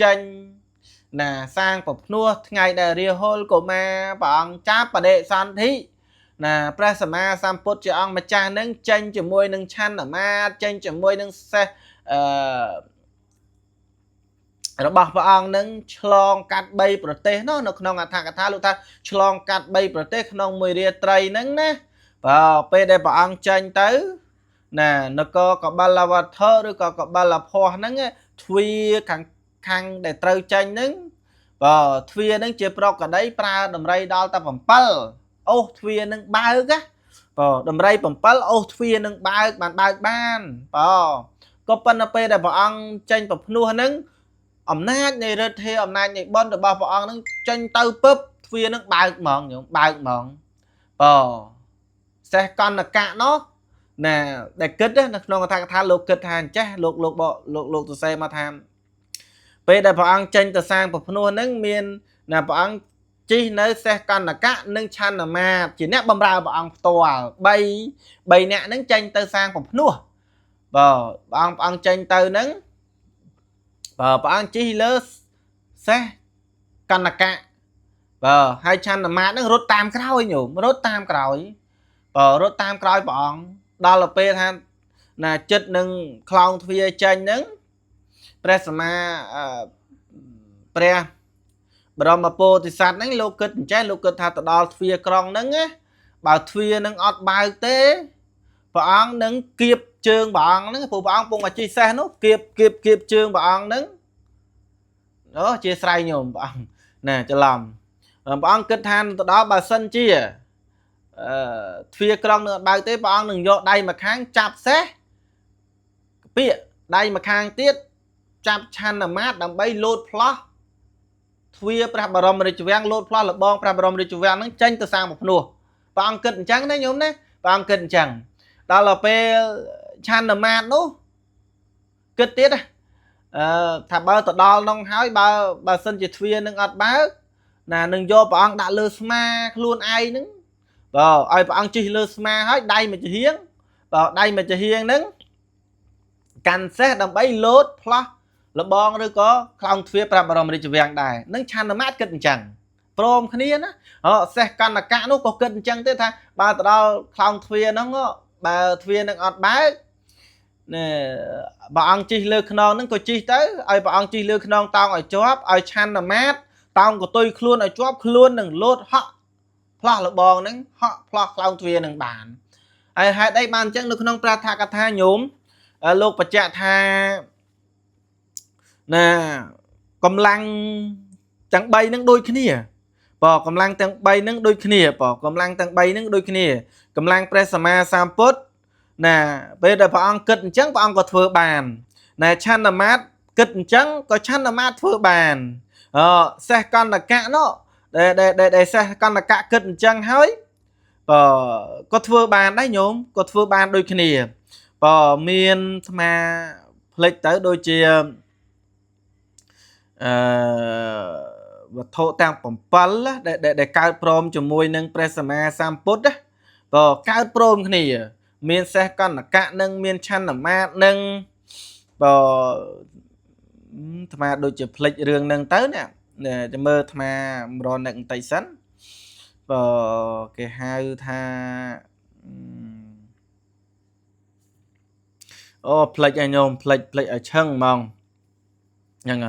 ចេញសាងប្រភ្នោះថ្ងៃដែលរាហុលកុមារព្រះអង្គចាប់បដិសន្ធិព្រះសម្មាសម្ពុទ្ធជាអង្គម្ចាស់នឹងចេញជាមួយនឹងឆន្ទមាត្រចេញជាមួយនឹងសេះរបស់ព្រះអង្គនឹងឆ្លងកាត់3ប្រទេសនោះនៅក្នុងអត្ថកថាលោកថាឆ្លងកាត់3ប្រទេសក្នុងមួយរាត្រីហ្នឹងណាពេលដែលព្រះអង្គចេញទៅនគរកបលវត្ថុឬក៏កបលភ័ស្ហ្នឹងទ្វាខាងដែលត្រូវចេញហ្នឹងទ្វាហ្នឹងជាប្រកដីប្រើដំរីដល់តែ7អូសទ្វានឹងបើកដំរី7អូសទ្វានឹងបើកបានក៏ប៉ុន្តែពេលដែលព្រះអង្គចេញប្រភ្នោះហ្នឹងអំណាចនៃឫទ្ធិអំណាចនៃបុណ្យរបស់ព្រះអង្គនឹងចេញទៅពឹបទ្វានឹងបើកហ្មងញោមបើកហ្មងសេះកណ្ណកៈនោះដែលគិតនៅក្នុងអត្ថកថាលោកគិតថាអញ្ចេះលោកសរសេរមកថាពេលដែលព្រះអង្គចេញទៅសាងប្រភ្នោះហ្នឹងមានព្រះអង្គជិះនៅសេះកណ្ណកៈនិងឆន្ទមាត្រជាអ្នកបម្រើព្រះអង្គផ្ទាល់3អ្នកហ្នឹងចេញទៅសាងប្រភ្នោះព្រះអង្គចេញទៅហ្នឹងព្រះអង្គជិះលើសេះកណ្ណកៈហើយឆន្ទមាត្រហ្នឹងរត់តាមក្រោយញោមរត់តាមក្រោយព្រះអង្គដល់ទៅពេលថាចិត្តនឹងខ្លោងទ្វារចេញហ្នឹងព្រះសម្មាព្រះបរមពោធិសត្វហ្នឹងលោកគិតអញ្ចឹងលោកគិតថាទៅដល់ទ្វារក្រុងហ្នឹងបើទ្វារហ្នឹងអត់បើកទេព្រះអង្គនឹងគៀបជើងព្រះអង្គហ្នឹងព្រោះព្រះអង្គពងអាជីសេះនោះគៀបជើងព្រះអង្គហ្នឹងជាស្រ័យញោមព្រះអង្គច្រឡំព្រះអង្គគិតថាទៅដល់បើសិនជាទ្វារក្រុងនឹងអត់បើកទេព្រះអង្គនឹងយកដៃម្ខាងចាប់សេះពាកដៃម្ខាងទៀតចាប់ឆន្ទមាត្រដើម្បីលោតផ្លោះទ្វារព្រះបរមរាជវាំងលោតផ្លោះលបងព្រះបរមរាជវាំងហ្នឹងចេញទៅសាងប្រភ្នោះ bà ông kịch chẳng đấy nhóm đấy bà ông kịch chẳng đó là pe chan nằm mát nó kịch tiết thà bao tờ đo nông hói bà sân chỉ thuyền nâng ọt báo nè nâng vô bà ông đã lơ sma luôn ai nứng ai bà ông chỉ lơ sma hói đây mà chỉ hiến đây mà chỉ hiến nứng canh xét đầm bấy lốt pla là bong rồi có không thuyền bà bà rồng đi chụp vàng đài nâng chan nằm mát kịch chẳng prom khnia á xe căn là cả nó có kịch chẳng thế tha ba tờ đo không thuyền nó bà thuyền nâng ọt báo nè bà ăn chi lơ non nó có chi tới ai bà ăn chi lơ non tao ở chóp ai chăn là mát tao của tôi luôn ở chóp luôn đừng lốt họ pla là bòn nắng họ pla clown thuyền đừng bản ai hai đây bàn chân được non pra tha cả tha nhúm lục bạch chạ tha nè cầm lăng chẳng bay nắng đôi kia bỏ cầm lăng tăng bay nắng đôi kia bỏ cầm lăng tăng bay nắng đôi kia cầm lăng presama samput nè bây giờ bà ông kịch chẳng bà ông có thừa bàn nè chăn là mát kịch chẳng có chăn là mát thừa bàn xe con là cả nó để xe con là cả kịch chẳng hơi có thừa bàn đấy nhốm có thừa bàn đôi khi miền mà lịch tới đôi chia và thô tăng bẩm pal để cao prom cho môi nâng presama samput á cao prom cái này miền xe con là cạn nâng miền chăn là mát nâng mà đôi chụp lịch rừng nâng tới nè để mơ mà rồi nâng tay sẵn cái hai tha lịch anh nhôm lịch ở chân mong nhưng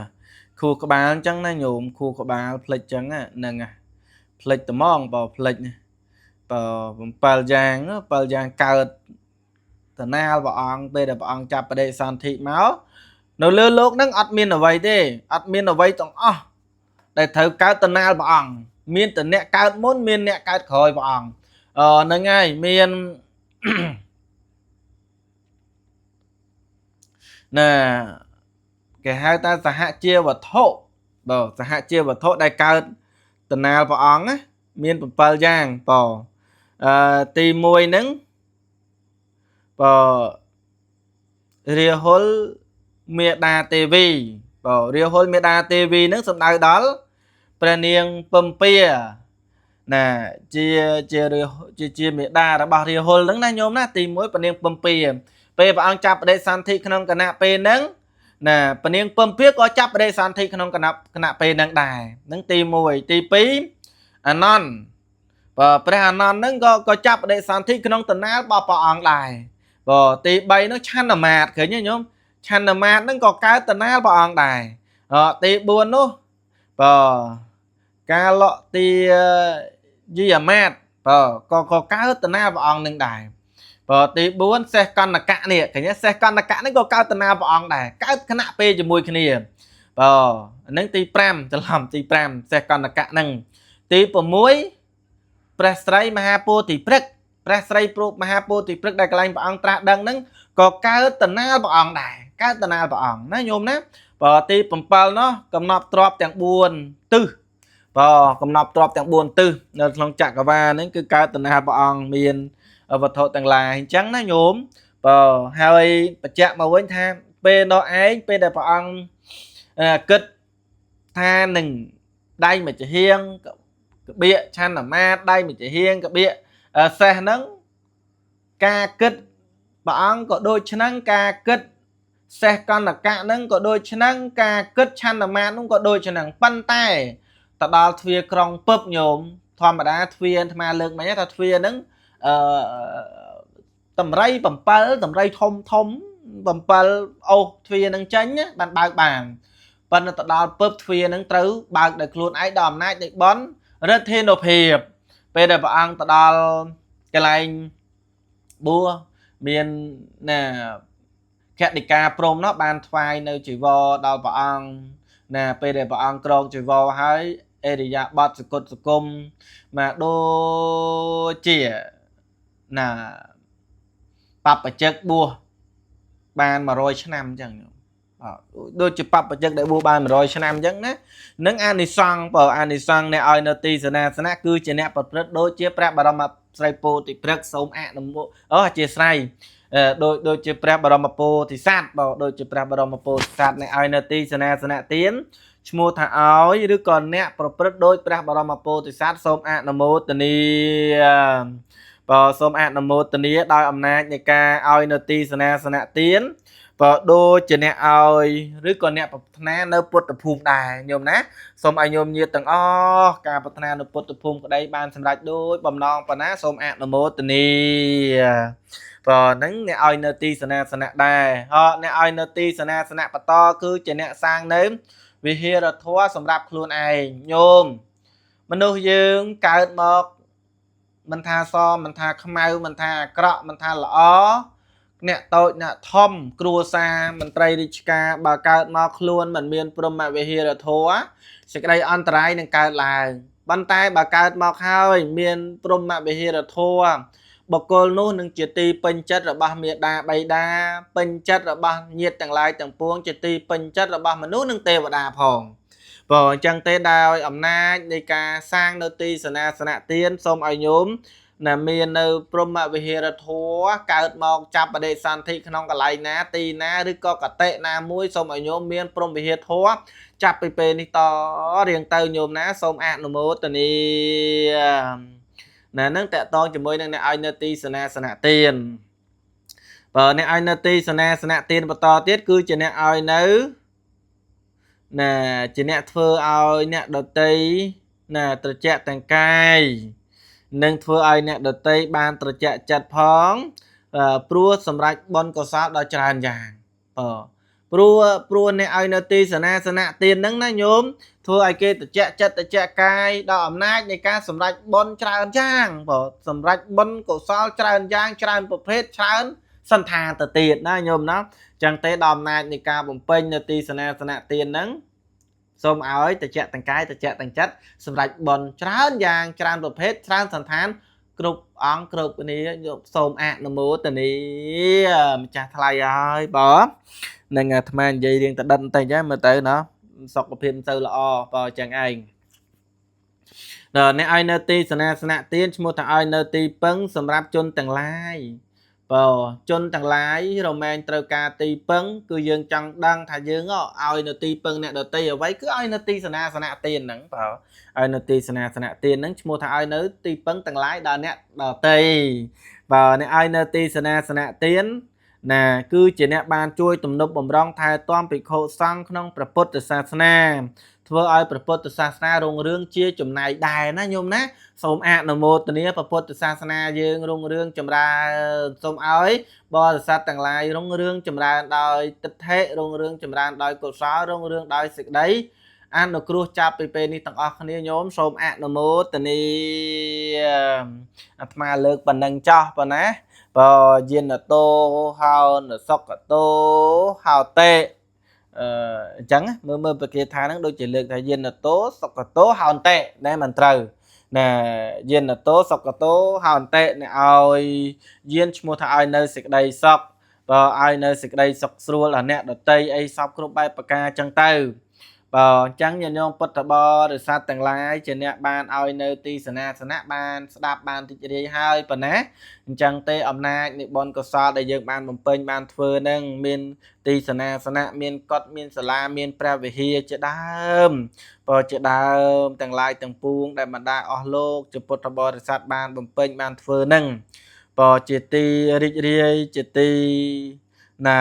khu có bán chẳng nó nhôm khu có bán lịch chẳng nâng lịch tầm mong vào lịch bờ giang cao từ nào bọn ông bây giờ bọn ông chập ở đây sản thị máu nó lơ lúc nâng admin ở vậy đi admin ở vậy tổng để thử cao từ nào bọn ông miền từ nẹ cao muốn miền nẹ cao khỏi bọn ông nâng ngay miền nè cái hai ta sẽ hạ chia vào thổ sẽ hạ chia vào thổ đây cao từ nào bọn ông á miền bờ giang tìm mùi nâng ria hol meda tv ria hol meda tv nâng xong đau đó pranieng pompia nè chia meda đã bảo ria hol nâng na nhôm na tìm mối pranieng pompia pe bà ăn chắp để san thị không cả nạ pe nâng nè pranieng pompia có chắp để san thị không cả nạ pe nâng đài nâng tìm mùi tí pí anon anon nâng có chắp để san thị không tận áo bà ăn đài tí bay nó chăn là mát khởi nhá nhôm chăn là mát nó có cái tận áo bà ăn đài tí buồn nó cá lọ tí gì à mát có cái tận áo bà ăn nâng đài tí buồn xe con là cả nè khởi nhá xe con là cả nó có cái tận áo bà ăn đài cái nạ pe cho mùi kia nâng tí pram cho làm tí pram xe con là cả nâng tí bò muối presray mahapo tí prek presray pro mahapo tí prek đại cái bà ông tra đăng nâng có cái tận nào bà ông đài cái tận nào bà ông nó nhôm nè tí bầm pal nó cầm nọc trọp tiếng buồn tư cầm nọc trọp tiếng buồn tư nên lòng chặt cả va nên cứ cái tận nào bà ông miền vật thọ tầng là hình trắng nó nhôm hai bạch chạm mà với tham p nó ấy p đại bà ông kịch tha nừng đây mà chỉ hiên bịa chăn là mát đây mình chỉ hiên cái bịa xe nắng ca kích bọn có đôi chân ca kích xe con là ca nắng có đôi chân ca kích chăn là mát cũng có đôi chân nắng pan tay ta đo thuê krong pub nhôm thoa mà đã thuê mà lượng mà nhá ta thuê nắng tầm ray tầm ray thông bầm pal thuê nắng tránh á bạn bao bàn pan ta đo pub thuê nắng trứ bao để luôn ai đòm nát để bón rất thiên độc hiệp bây giờ bà ăn ta đo cái này bua miền nè kẹt đi ca prom nó ban phai nơi chỉ vô đo bà ăn nè bây giờ bà ăn krong chỉ vô hái area bát sự cung mà đô chìa nè papa chất bua ban mà rồi năm chẳng đôi chụp bắp chân để mua bàn rồi cho nam dẫn á nâng anisang này oi nợ ti sana cứ chỉ nè bật rất đôi chia pra bà mà ស្រីពោធិព្រឹក្សសូមអនុមោទអធិស្ឋានដូចជាព្រះបរមពោធិសត្វបើដូចជាព្រះបរមពោធិសត្វអ្នកឲ្យនៅទីសេនាសនៈទានឈ្មោះថាឲ្យឬក៏អ្នកប្រព្រឹត្តដោយព្រះបរមពោធិសត្វសូមអនុមោទនាបើសូមអនុមោទនាដោយអំណាចនៃការឲ្យនៅទីសេនាសនៈទានបើដូចជាអ្នកឲ្យឬក៏អ្នកប្រាថ្នានៅពុទ្ធភូមិដែរញោមណាសូមឲ្យញោមញាតិទាំងអស់ការប្រាថ្នានៅពុទ្ធភូមិក្តីបានសម្រេចដោយបំណងប៉ុណ្ណាសូមអនុមោទនាព្រោះហ្នឹងអ្នកឲ្យនៅទីសេនាសនៈដែរអ្នកឲ្យនៅទីសេនាសនៈបន្តគឺជាអ្នកសាងនៅវិហារធម៌សម្រាប់ខ្លួនឯងញោមមនុស្សយើងកើតមកមិនថាសមិនថាខ្មៅមិនថាអាក្រក់មិនថាល្អអ្នកតូចអ្នកធំគ្រួសារមន្ត្រីរាជការបើកើតមកខ្លួនមិនមានព្រហ្មវិហារធម៌សេចក្តីអន្តរាយនឹងកើតឡើងប៉ុន្តែបើកើតមកហើយមានព្រហ្មវិហារធម៌បុគ្គលនោះនឹងជាទីពេញចិត្តរបស់មាតាបិតាពេញចិត្តរបស់ញាតិទាំងឡាយទាំងពួងជាទីពេញចិត្តរបស់មនុស្សនិងទេវតាផងព្រោះអញ្ចឹងទេដោយអំណាចនៃការសាងនៅទីសេនាសនៈទានសូមឲ្យញោមណាមាននៅព្រហ្មវិហារធម៌កើតមកចាប់បដិសន្ធិក្នុងកន្លែងណាទីណាឬក៏កតិណាមួយសូមឲ្យញោមមានព្រហ្មវិហារធម៌ចាប់ពីពេលនេះតរៀងទៅញោមណាសូមអនុមោទនាណានឹងតកតងជាមួយនឹងអ្នកឲ្យនៅទីសេនាសនៈទានបើអ្នកឲ្យនៅទីសេនាសនៈទានបន្តទៀតគឺជាអ្នកឲ្យនៅណាជាអ្នកធ្វើឲ្យអ្នកដតីណាត្រជាក់ទាំងកាយនឹងធ្វើឲ្យអ្នកដតីបានត្រជាក់ចិត្តផងព្រោះសម្រាប់បុណ្យកុសលដ៏ច្រើនយ៉ាងព្រោះអ្នកឲ្យនៅទីសេនាសនៈទានហ្នឹងណាញោមធ្វើឲ្យគេត្រជាក់ចិត្តត្រជាក់កាយដោយអំណាចនៃការសម្រេចបុណ្យច្រើនយ៉ាងសម្រេចបុណ្យកុសលច្រើនយ៉ាងច្រើនប្រភេទច្រើនសន្តានទៅទៀតណាញោមណាចឹងទេដោយអំណាចនៃការបំពេញនៅទីសេនាសនៈទានហ្នឹងសូមឲ្យត្រជាក់ទាំងកាយត្រជាក់ទាំងចិត្តសម្រាប់បុណ្យច្រើនយ៉ាងច្រើនប្រភេទច្រើនសន្តានគ្រប់អង្គគ្រប់គ្នាសូមអនុមោទនាម្ចាស់ថ្លៃហើយបើនឹងអាត្មានិយាយរៀងតដិតបន្តិចមើលទៅណោះសុខភាពមិនសូវល្អបើចឹងឯងអ្នកឲ្យនៅទីសេនាសនៈទានឈ្មោះថាឲ្យនៅទីពឹងសម្រាប់ជនទាំងឡាយបើជនទាំងឡាយរមែងត្រូវការទីពឹងគឺយើងចង់ដឹងថាយើងឲ្យនៅទីពឹងអ្នកដតីអ្វីគឺឲ្យនៅទីសេនាសនៈទានហ្នឹងបើឲ្យនៅទីសេនាសនៈទានហ្នឹងឈ្មោះថាឲ្យនៅទីពឹងទាំងឡាយដល់អ្នកដតីបើអ្នកឲ្យនៅទីសេនាសនៈទានណាគឺជាអ្នកបានជួយទំនប់បំរុងថែទាំភិក្ខុសង្ឃក្នុងព្រះពុទ្ធសាសនាធ្វើឲ្យព្រះពុទ្ធសាសនារុងរឿងជាចំណែកដែរណាញោមណាសូមអនុមោទនាព្រះពុទ្ធសាសនាយើងរុងរឿងចម្រើនសូមឲ្យបរិស័ទទាំងឡាយរុងរឿងចម្រើនដោយទិដ្ឋិរុងរឿងចម្រើនដោយកុសលរុងរឿងដោយសេចក្តីអនុគ្រោះចាប់ពីពេលនេះទាំងអស់គ្នាញោមសូមអនុមោទនាអាត្មាលើកប៉ុណ្ណឹងចោះប៉ុណ្ណាបើយានតោហោនសុខតោហោតេអញ្ចឹងមើលប្រគាថាហ្នឹងដូចជាលើកថាយានតោសុខតោហោនតេដែលមិនត្រូវណាយានតោសុខតោហោនតេអ្នកឲ្យយានឈ្មោះថាឲ្យនៅសេចក្តីសុខបើឲ្យនៅសេចក្តីសុខស្រួលអាអ្នកដតីអីសពគ្រប់បែបប្រការអញ្ចឹងទៅបើអញ្ចឹងញាតិញោមពុទ្ធបរិស័ទទាំងឡាយជាអ្នកបានឲ្យនៅទីសេនាសនៈបានស្ដាប់បានរីករាយហើយប៉ុណ្ណាអញ្ចឹងទេអំណាចនៃបុណ្យកុសលដែលយើងបានបំពេញបានធ្វើនឹងមានទីសេនាសនៈមានកុដិមានសាលាមានព្រះវិហារជាដើមបើជាដើមទាំងឡាយទាំងពួងដែលបណ្ដាអស់លោកជាពុទ្ធបរិស័ទបានបំពេញបានធ្វើនឹងបើជាទីរីករាយជាទីណា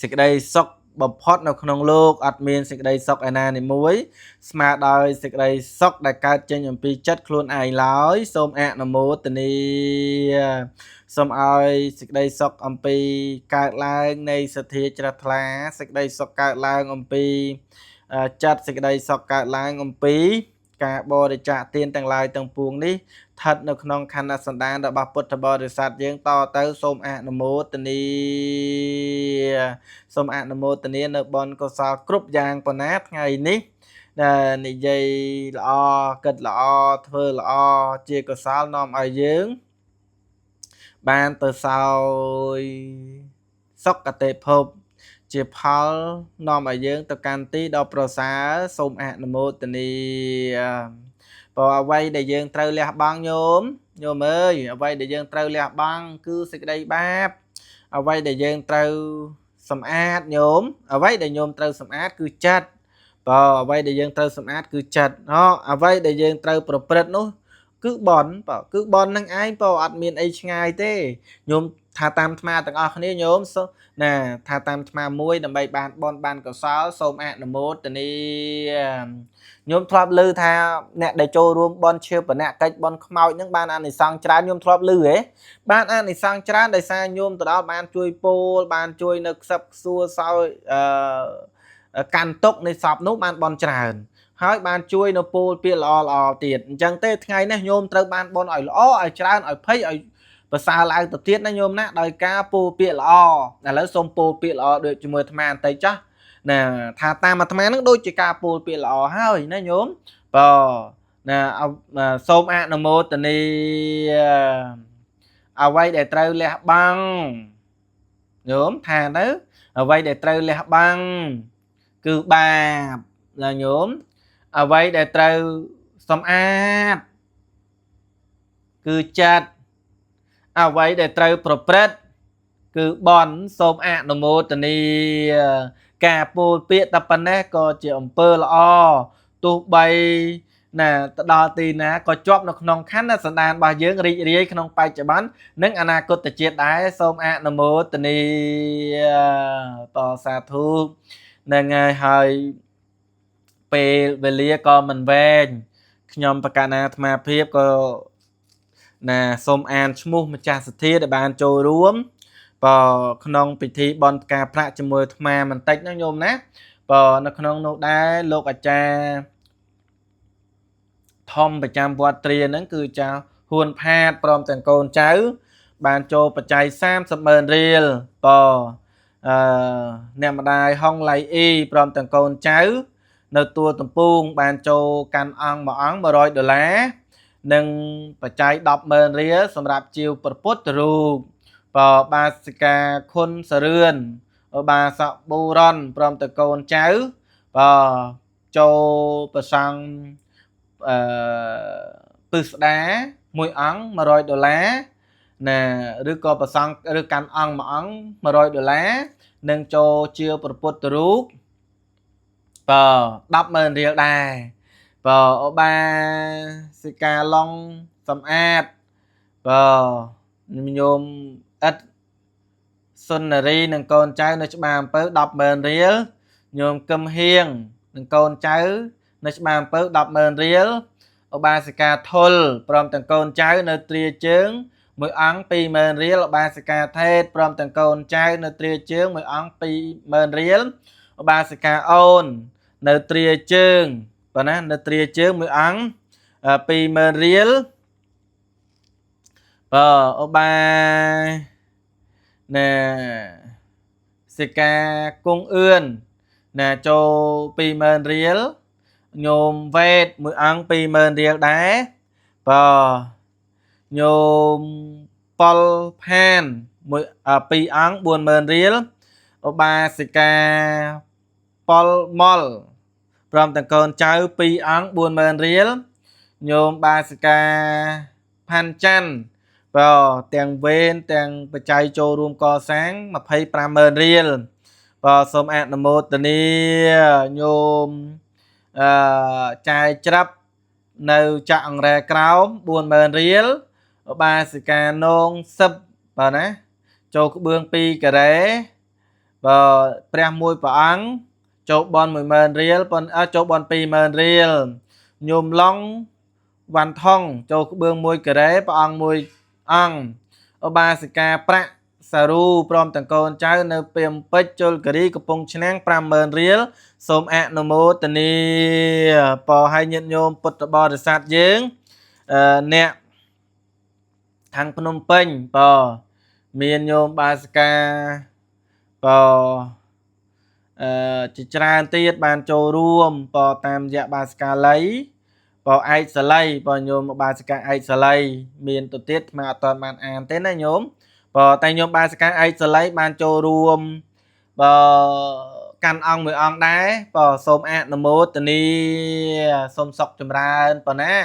សេចក្តីសុខបំផុតនៅក្នុងលោកអត់មានសេចក្តីសុខឯណានីមួយស្មើដោយសេចក្តីសុខដែលកើតចេញអំពីចិត្តខ្លួនឯងឡើយសូមអនុមោទនាសូមឲ្យសេចក្តីសុខអំពីកើតឡើងនៃសទ្ធាជ្រះថ្លាសេចក្តីសុខកើតឡើងអំពីចិត្តសេចក្តីសុខកើតឡើងអំពីការបរិច្ចាគទានទាំងឡាយទាំងពួងនេះស្ថិតនៅក្នុងខណ្ឌសន្តានរបស់ពុទ្ធបរិស័ទយើងតទៅសូមអនុមោទនាសូមអនុមោទនានៅបុណ្យកុសលគ្រប់យ៉ាងប៉ុណ្ណាថ្ងៃនេះដែលនិយាយល្អគិតល្អធ្វើល្អជាកុសលនាំឲ្យយើងបានទៅសោយសុគតិភពជាផលនាំឲ្យយើងទៅកាន់ទីដ៏ប្រសើរសូមអនុមោទនា បើអ្វីដែលយើងត្រូវលះបង់ញោមអើយអ្វីដែលយើងត្រូវលះបង់គឺសេចក្តីបាបអ្វីដែលយើងត្រូវសម្អាតញោមអ្វីដែលញោមត្រូវសម្អាតគឺចិត្តបើអ្វីដែលយើងត្រូវសម្អាតគឺចិត្តអ្វីដែលយើងត្រូវប្រព្រឹត្តនោះគឺបន់គឺបន់នឹងឯងអត់មានអីឆ្ងាយទេញោមថាតាមអាត្មាទាំងអស់គ្នាញោមណាថាតាមអាត្មាមួយដើម្បីបានបន់បានកុសលសូមអនុមោទនាញោមធ្លាប់ឮថាអ្នកដែលចូលរួមបន់ឈើបនកិច្ចបន់ខ្មោចនឹងបានអានិសង្សច្រើនញោមធ្លាប់ឮហ៎បានអានិសង្សច្រើនដោយសារញោមទៅដល់បានជួយពោលបានជួយនៅខ្សឹបខ្សួរសោយកាន់ទុកនៃសពនោះបានបន់ច្រើនហើយបានជួយនៅពោលពាក្យល្អទៀតអញ្ចឹងទេថ្ងៃនេះញោមត្រូវបានបន់ឲ្យល្អឲ្យច្រើនឲ្យភ័យឲ្យប្រសើរឡើងទៅទៀតណាញោមណាដោយការពោលពាក្យល្អឥឡូវសូមពោលពាក្យល្អដូចជាមួយអាត្មាបន្តិចចាស់ណាថាតាមអាត្មានឹងដូចជាការពោលពាក្យល្អហើយណាញោមបើណាសូមអនុមោទនាអ្វីដែលត្រូវលះបង់ញោមថាទៅអ្វីដែលត្រូវលះបង់គឺបាបណាញោមអ្វីដែលត្រូវសម្អាតគឺចិត្តអ្វីដែលត្រូវប្រព្រឹត្តគឺបន់សូមអនុមោទនាការពោលពាក្យតែប៉ុណ្ណេះក៏ជាអំពើល្អទោះបីណាទៅដល់ទីណាក៏ជាប់នៅក្នុងខណ្ឌសន្តានរបស់យើងរីករាយក្នុងបច្ចុប្បន្ននិងអនាគតជាតិដែរសូមអនុមោទនាតសាធុនឹងហើយពេលវេលាក៏មិនវែងខ្ញុំបកណាអាត្មាភាពក៏ណាសូមអានឈ្មោះម្ចាស់សទ្ធាដែលបានចូលរួមក្នុងពិធីបន់ផ្កាប្រាក់ជាមួយអាត្មាបន្តិចណាញោមណានៅក្នុងនោះដែរលោកអាចារ្យធំប្រចាំវត្តត្រាហ្នឹងគឺចាស់ហួនផាតព្រមទាំងកូនចៅបានចូលបច្ច័យ30,000រៀលអ្នកម្ដាយហុងឡៃអ៊ីព្រមទាំងកូនចៅនៅទួលតំពូងបានចូលកាន់អង្គមួយអង្គ$100និងបច្ច័យ10,000រៀលសម្រាប់ជាវព្រះពុទ្ធរូបបាសិកាខុនសរឿនបាសកប៊ូរ៉ុនព្រមទាំងកូនចៅចូលប្រសង់ពឹស្ដាមួយអង្គ$100ណាឬក៏ប្រសង់ឬកាន់អង្គមួយអង្គ$100និងចូលជាព្រះពុទ្ធរូប10,000រៀលដែរបាសិកាឡុងសំអាតញោមឥតសុននារីនិងកូនចៅនៅច្បារអំពៅ10,000រៀលញោមកឹមហៀងនិងកូនចៅនៅច្បារអំពៅ10,000រៀលបាសិកាធុលព្រមទាំងកូនចៅនៅត្រាជើងមួយអង្គ20,000រៀលបាសិកាថេតព្រមទាំងកូនចៅនៅត្រាជើងមួយអង្គ20,000រៀលបាសិកាអូននៅត្រាជើងណានៅត្រាជើងមួយអង្គ20,000រៀលបាណាសិកាគង់អឿនណាចូល20,000រៀលញោមវេតមួយអង្គ20,000រៀលដែរញោមប៉ុលផានមួយ2អង្គ40,000រៀលបាសិកាប៉ុលម៉ុលព្រមទាំងកូនចៅ2អង្គ40,000រៀលញោមបាសិកាផាន់ច័ន្ទទាំងវេនទាំងបច្ច័យចូលរួមកសាង25,000រៀលសូមអនុមោទនាញោមចាយច្រាប់នៅចាក់អង្រែក្រោម40,000រៀលបាសិកានងសឹបណាចូលក្បឿង2ការ៉េព្រះមួយព្រះអង្គចូលបន10,000រៀលចូលបន20,000រៀលញោមឡុងវ៉ាន់ថងចូលក្បឿង1ការ៉េព្រះអង្គ1អង្គបាសិកាប្រាក់សារ៉ូព្រមទាំងកូនចៅនៅពេញពេជ្រជលគិរីកំពង់ឆ្នាំង50,000រៀលសូមអនុមោទនាឲ្យញាតិញោមពុទ្ធបរិស័ទយើងអ្នកខាងភ្នំពេញមានញោមបាសិកាជាច្រើនទៀតបានចូលរួមតាមរយៈបាសិកាល័យឯកសាល័យញោមបាសិកាឯកសាល័យមានទៅទៀតអាអត់ទាន់បានអានទេណាញោមតែញោមបាសិកាឯកសាល័យបានចូលរួម កាន់អង្គមួយអង្គដែរបើសូមអនុមោទនីសូមសុខចម្រើនប៉ុណ្ណា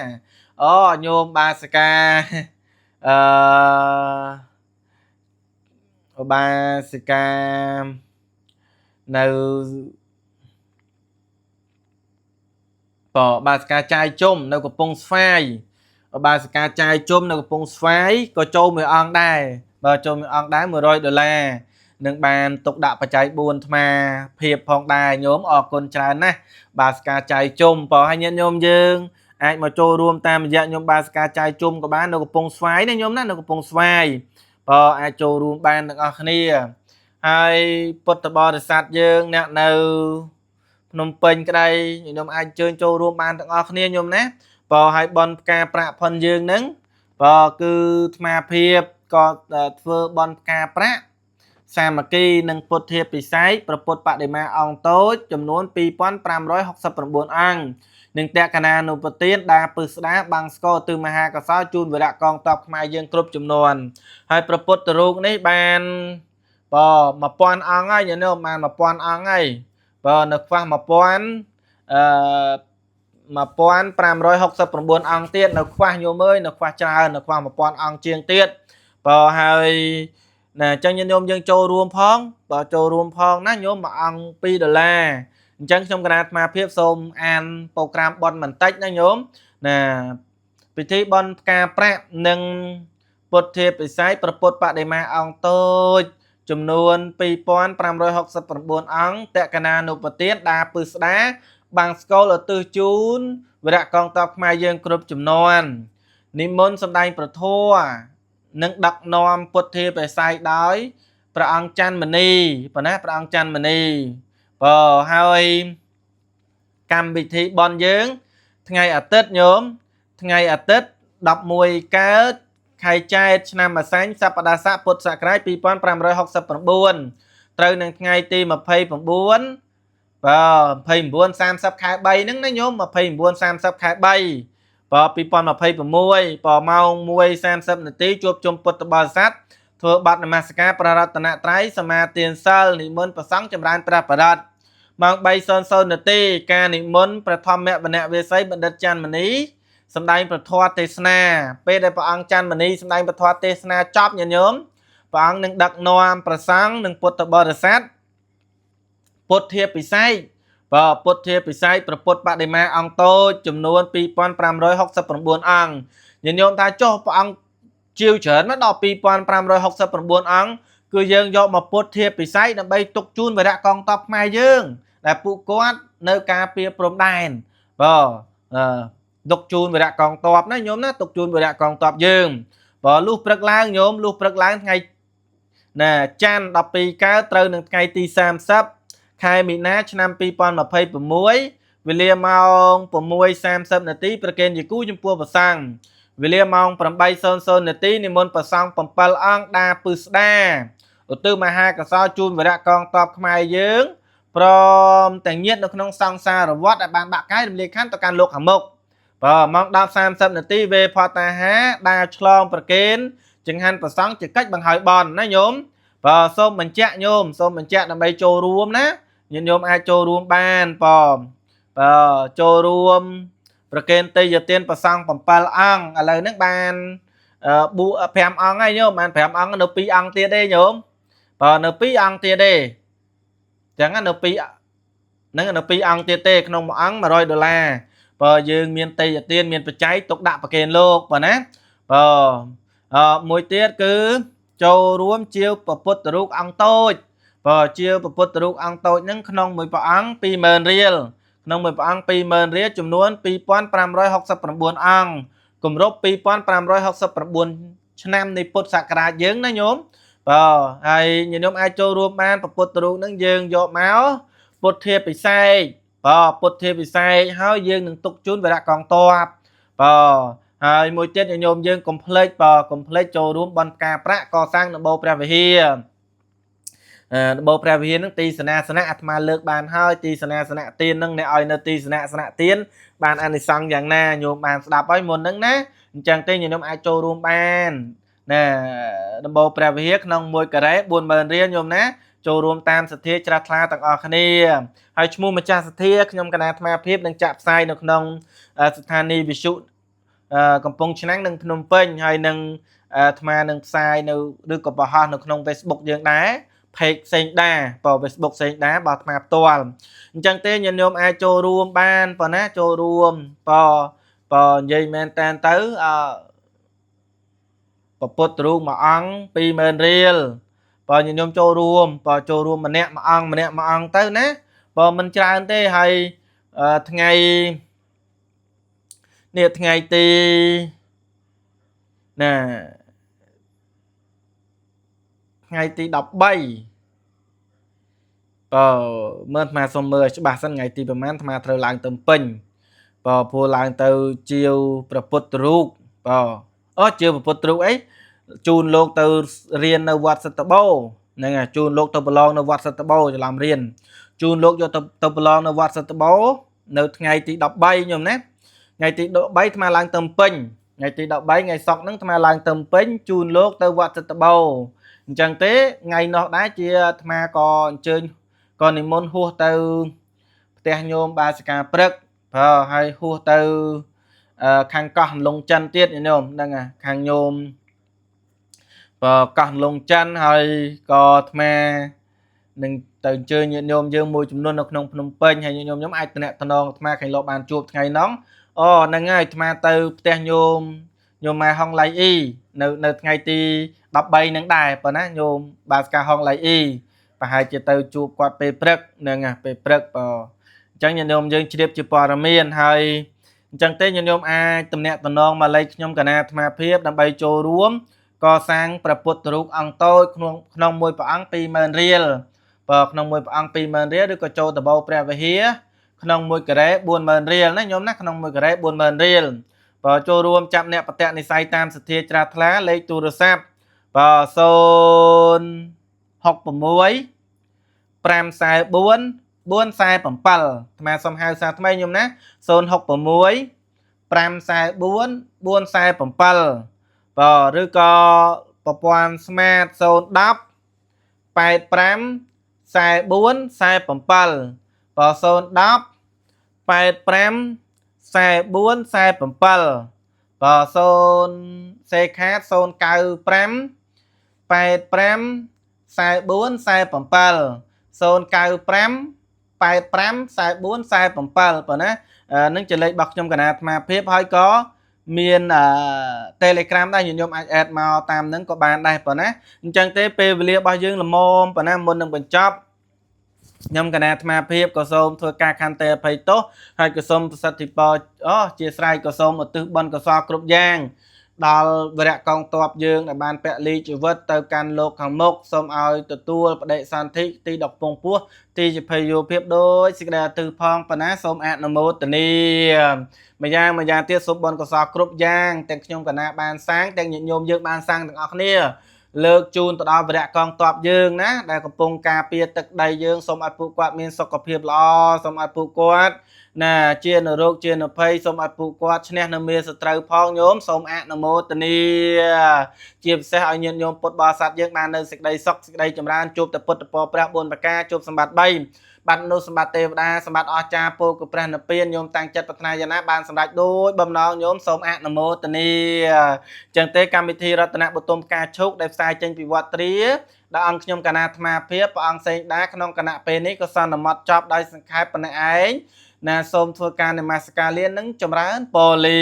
អូញោមបាសិកាអឺបាសិកានៅបាសិកាចាយជុំនៅកំពង់ស្វាយបាសិកាចាយជុំនៅកំពង់ស្វាយក៏ចូលមួយអង្គដែរបើចូលមួយអង្គដែរ$100នឹងបានទុកដាក់បច្ច័យ4ថ្មភាពផងដែរញោមអរគុណច្រើនណាស់បាសិកាចាយជុំហើយញាតិញោមយើងអាចមកចូលរួមតាមរយៈញោមបាសិកាចាយជុំក៏បាននៅកំពង់ស្វាយណាញោមណានៅកំពង់ស្វាយអាចចូលរួមបានទាំងអស់គ្នាហើយពុទ្ធបរិស័ទយើងអ្នកនៅភ្នំពេញក្តីញោមអាចអញ្ជើញចូលរួមបានទាំងអស់គ្នាញោមណាហើយបនផ្កាប្រាក់ផុនយើងហ្នឹងគឺថ្មភាពក៏ធ្វើបនផ្កាប្រាក់សាមគ្គីនិងពុទ្ធិពិស័យប្រពុតបដិមាអង្គតូចចំនួន2569អង្គនិងតេកណានុពទានដាពឹស្ដាបាំងស្គរទិមហាកសោជូនវរៈកងទ័ពខ្មែរយើងគ្រប់ចំនួនហើយប្រពុតរូបនេះបាន1000អង្គហើយញោមបាន1000អង្គហើយនៅខ្វះ1569អង្គទៀតនៅខ្វះញោមអើយនៅខ្វះច្រើននៅខ្វះ1000អង្គជាងទៀតហើយណាអញ្ចឹងញោមយើងចូលរួមផងចូលរួមផងណាញោមមួយអង្គ$2អញ្ចឹងខ្ញុំគណៈអាត្មាភាពសូមអានប្រូក្រាមបន់បន្តិចណាញោមណាពិធីបន់ផ្កាប្រាក់និងពុទ្ធិពិស័យប្រពុតបដិមាអង្គតូចចំនួន2569អង្គតេកណានុពទានដាពឹស្ដាបាំងស្គលឧទ្ទិសជូនវរៈកងទ័ពខ្មែរយើងគ្រប់ចំនួននិមន្តសម្ដែងប្រធមនិងដឹកនាំពុទ្ធិពិស័យដោយព្រះអង្គច័ន្ទមនីព្រះអង្គច័ន្ទមនីហើយកម្មវិធីបន់យើងថ្ងៃអាទិត្យញោមថ្ងៃអាទិត្យ11កើតខែចែកឆ្នាំម្សាញ់សប្តាហ៍ស័កពុទ្ធសករាជ2569ត្រូវនឹងថ្ងៃទី29 29-30 ខែ3ហ្នឹងណាញោម29-30 ខែ3 2026ម៉ោង 1:30 នាទីជួបជុំពុទ្ធបរិស័ទធ្វើបទនមស្ការព្រះរតនត្រ័យសមាទានសិលនិមន្តព្រះសង្ឃចម្រើនព្រះបរិត្តម៉ោង 3:00 នាទីការនិមន្តព្រះធម្មវណ្ណៈវាសីបណ្ឌិតច័ន្ទមនីសម្ដែងព្រះធម៌ទេសនាពេលដែលព្រះអង្គច័ន្ទមនីសម្ដែងព្រះធម៌ទេសនាចប់ញាតិញោមព្រះអង្គនឹងដឹកនាំព្រះសង្ឃនិងពុទ្ធបរិស័ទពុទ្ធិពិស័យពុទ្ធិពិស័យប្រពុតបដិមាអង្គតូចចំនួន2569អង្គញាតិញោមថាចុះព្រះអង្គជាវច្រើនមកដល់2569អង្គគឺយើងយកមកពុទ្ធិពិស័យដើម្បីទុកជូនវរៈកងទ័ពខ្មែរយើងដែលពួកគាត់នៅការពារព្រំដែនទុកជូនវរៈកងទ័ពណាញោមណាទុកជូនវរៈកងទ័ពយើងលុះព្រឹកឡើងញោមលុះព្រឹកឡើងថ្ងៃច័ន្ទ12កើតត្រូវនឹងថ្ងៃទី30ខែមីនាឆ្នាំ2026វេលាម៉ោង 6:30 នាទីប្រគេនយគូចំពោះព្រះសង្ឃវេលាម៉ោង 8:00 នាទីនិមន្តព្រះសង្ឃ7អង្គដាពឹស្ដាឧទ្ទិសមហាកសោជូនវរៈកងទ័ពខ្មែរយើងព្រមទាំងញាតិនៅក្នុងសង្សារវត្តដែលបានបាក់កាយរំលាយខណ្ឌទៅកាន់លោកខាងមុខម៉ោង 10:30 នាទីវេផតតាហាដាឆ្លងប្រគេនចង្ហាន់ព្រះសង្ឃជាកិច្ចបង្ហើយបន់ណាញោមសូមបញ្ជាក់ញោមសូមបញ្ជាក់ដើម្បីចូលរួមណាញាតិញោមអាចចូលរួមបានចូលរួមប្រគេនទេយ្យទានព្រះសង្ឃ7អង្គឥឡូវហ្នឹងបាន5អង្គហើយញោមបាន5អង្គនៅ2អង្គទៀតទេញោមនៅ2អង្គទៀតទេអញ្ចឹងនៅ2អង្គទៀតទេក្នុងមួយអង្គ$100យើងមានទេយ្យទានមានបច្ច័យទុកដាក់ប្រគេនលោកណាមួយទៀតគឺចូលរួមជាព្រះពុទ្ធរូបអង្គតូចជាព្រះពុទ្ធរូបអង្គតូចហ្នឹងក្នុងមួយព្រះអង្គ20000រៀលក្នុងមួយព្រះអង្គ20000រៀលចំនួន2569អង្គគម្រប់2569ឆ្នាំនៃពុទ្ធសករាជយើងណាញោមហើយញោមអាចចូលរួមបានព្រះពុទ្ធរូបហ្នឹងយើងយកមកពុទ្ធិពិស័យពុទ្ធិពិស័យហើយយើងនឹងទុកជូនវរៈកងទ័ពហើយមួយទៀតញោមយើងកុំភ្លេចចូលរួមបន់ផ្កាប្រាក់កសាងដំបូលព្រះវិហារដំបូលព្រះវិហារនឹងទីសនាសនៈអាត្មាលើកបានហើយទីសនាសនៈទាននឹងអ្នកឲ្យនៅទីសនាសនៈទានបានអានិសង្ឃយ៉ាងណាញោមបានស្ដាប់ហើយមុនហ្នឹងណាអញ្ចឹងទេញោមអាចចូលរួមបានណាដំបូលព្រះវិហារក្នុងមួយការ៉េ40000រៀលញោមណា ចូលរួមតាមសទ្ធាជ្រះថ្លាទាំងអស់គ្នាហើយឈ្មោះម្ចាស់សទ្ធាខ្ញុំកណាអាត្មាភាពនឹងចាក់ផ្សាយនៅក្នុងស្ថានីយ៍វិទ្យុកំពង់ឆ្នាំងនិងភ្នំពេញហើយនឹងអាត្មានឹងផ្សាយនៅឬក៏បង្ហោះនៅក្នុង Facebook យើងដែរ page ផ្សេងដែរបើ Facebook ផ្សេងដែរបើអាត្មាផ្ទាល់អញ្ចឹងទេញាតិញោមអាចចូលរួមបានប៉ុណ្ណាចូលរួមបើនិយាយមែនតើទៅពុទ្ធរូបមួយអង្គ 20000 រៀលបើញាតិញោមចូលរួមបើចូលរួមម្នាក់មួយអង្គទៅណាបើមិនច្រើនទេហើយថ្ងៃនេះថ្ងៃទីណាថ្ងៃទី13បើមើលអាត្មាសុំមើលច្បាស់សិនថ្ងៃទីប្រហែលអាត្មាត្រូវឡើងទៅពេញបើព្រោះឡើងទៅជាវព្រះពុទ្ធរូបបើជាវព្រះពុទ្ធរូបអីជូនលោកទៅរៀននៅវត្តសិទ្ធិបូរហ្នឹងហើយជូនលោកទៅប្រឡងនៅវត្តសិទ្ធិបូរច្រឡំរៀនជូនលោកយកទៅប្រឡងនៅវត្តសិទ្ធិបូរនៅថ្ងៃទី13ខ្ញុំណាថ្ងៃទី13អាត្មាឡើងទៅពេញថ្ងៃទី13ថ្ងៃសុក្រហ្នឹងអាត្មាឡើងទៅពេញជូនលោកទៅវត្តសិទ្ធិបូរអញ្ចឹងទេថ្ងៃនោះដែរជាអាត្មាក៏អញ្ជើញក៏និមន្តហួសទៅផ្ទះញោមបាសិកាព្រឹកហើយហួសទៅខាងកោះលងចិនទៀតញោមហ្នឹងខាងញោមកោះលងចិនហើយក៏អាត្មានឹងទៅអញ្ជើញញាតិញោមយើងមួយចំនួននៅក្នុងភ្នំពេញហើយញាតិញោមអាចតំណែងអាត្មាខាងលោកបានជួបថ្ងៃនោះហ្នឹងហើយអាត្មាទៅផ្ទះញោមម៉ែហុងឡៃអ៊ីនៅថ្ងៃទី13ហ្នឹងដែរប៉ុណ្ណាញោមបាសកាហុងឡៃអ៊ីប្រហែលជាទៅជួបគាត់ពេលព្រឹកហ្នឹងពេលព្រឹកអញ្ចឹងញាតិញោមយើងជ្រាបជាព័ត៌មានហើយអញ្ចឹងទេញាតិញោមអាចតំណែងមកលេខខ្ញុំកណាអាត្មាភាពដើម្បីចូលរួមកសាងព្រះពុទ្ធរូបអង្គតូចក្នុងមួយព្រះអង្គ 20000 រៀលក្នុងមួយព្រះអង្គ 20000 រៀលឬក៏ចូលតបោព្រះវិហារក្នុងមួយការ៉េ 40000 រៀលណាញោមណាក្នុងមួយការ៉េ 40000 រៀលចូលរួមចាប់អ្នកបតនិស័យតាមសទ្ធាជ្រះថ្លាលេខទូរស័ព្ទ066 544 447អាត្មាសុំហៅសារថ្មីញោមណា066 544 447ឬក៏ប្រព័ន្ធ Smart 010 85 44 47 010 85 44 47 0សេខាត095 85 44 47 095 85 44 47ប៉ុណ្ណានឹងជាលេខរបស់ខ្ញុំកណាអាត្មាភាពហើយក៏មាន Telegram ដែរញាតិញោមអាច add មកតាមហ្នឹងក៏បានដែរប៉ុណ្ណាអញ្ចឹងទេពេលវេលារបស់យើងល្មមប៉ុណ្ណាមុននឹងបញ្ចប់ខ្ញុំកណាអាត្មាភាពក៏សូមធ្វើការខន្តីអភ័យទោសហើយក៏សូមប្រសិទ្ធិពរជាស្រ័យក៏សូមឧទ្ទិសបុណ្យកុសលគ្រប់យ៉ាងដល់វរៈកងទ័ពយើងដែលបានពលីជីវិតទៅកាន់លោកខាងមុខសូមឲ្យទទួលបដិសន្ធិទីដកពងពោះទីជាភ័យយោភាពដោយសេចក្តីឧទ្ទិសផងប៉ុណ្ណាសូមអនុមោទនាម្យ៉ាងទៀតសូមបុណ្យកុសលគ្រប់យ៉ាងទាំងខ្ញុំកណាបានសាងទាំងញាតិញោមយើងបានសាងទាំងអស់គ្នាលើកជូនទៅដល់វរៈកងទ័ពយើងណាដែលកំពុងការពារទឹកដីយើងសូមឲ្យពួកគាត់មានសុខភាពល្អសូមឲ្យពួកគាត់ណាជានរោគជានភ័យសូមឲ្យពួកគាត់ឈ្នះនៅមេសត្រូវផងញោមសូមអនុមោទនាជាពិសេសឲ្យញាតិញោមពុទ្ធបរិស័ទយើងបាននៅសេចក្តីសុខសេចក្តីចម្រើនជួបតែពុទ្ធពរព្រះ4ប្រការជួបសម្បត្តិ3បាននោះសម្បត្តិទេវតាសម្បត្តិអស្ចារ្យពោលគឺព្រះនិព្វានញោមតាំងចិត្តប្រាថ្នាយ៉ាងណាបានសម្រេចដូចបំណងញោមសូមអនុមោទនាចឹងទេកម្មវិធីរតនបុទុមផ្កាឈូកដែលផ្សាយចេញពីវត្តទ្រាដែលអង្គខ្ញុំកណាអាត្មាភាពព្រះអង្គសេងដាក្នុងគណៈពេលនេះក៏សន្មត់ចប់ដោយសង្ខេបប៉ុណ្ណេះឯងណាសូមធ្វើការនមស្ការលានឹងចម្រើនពរលា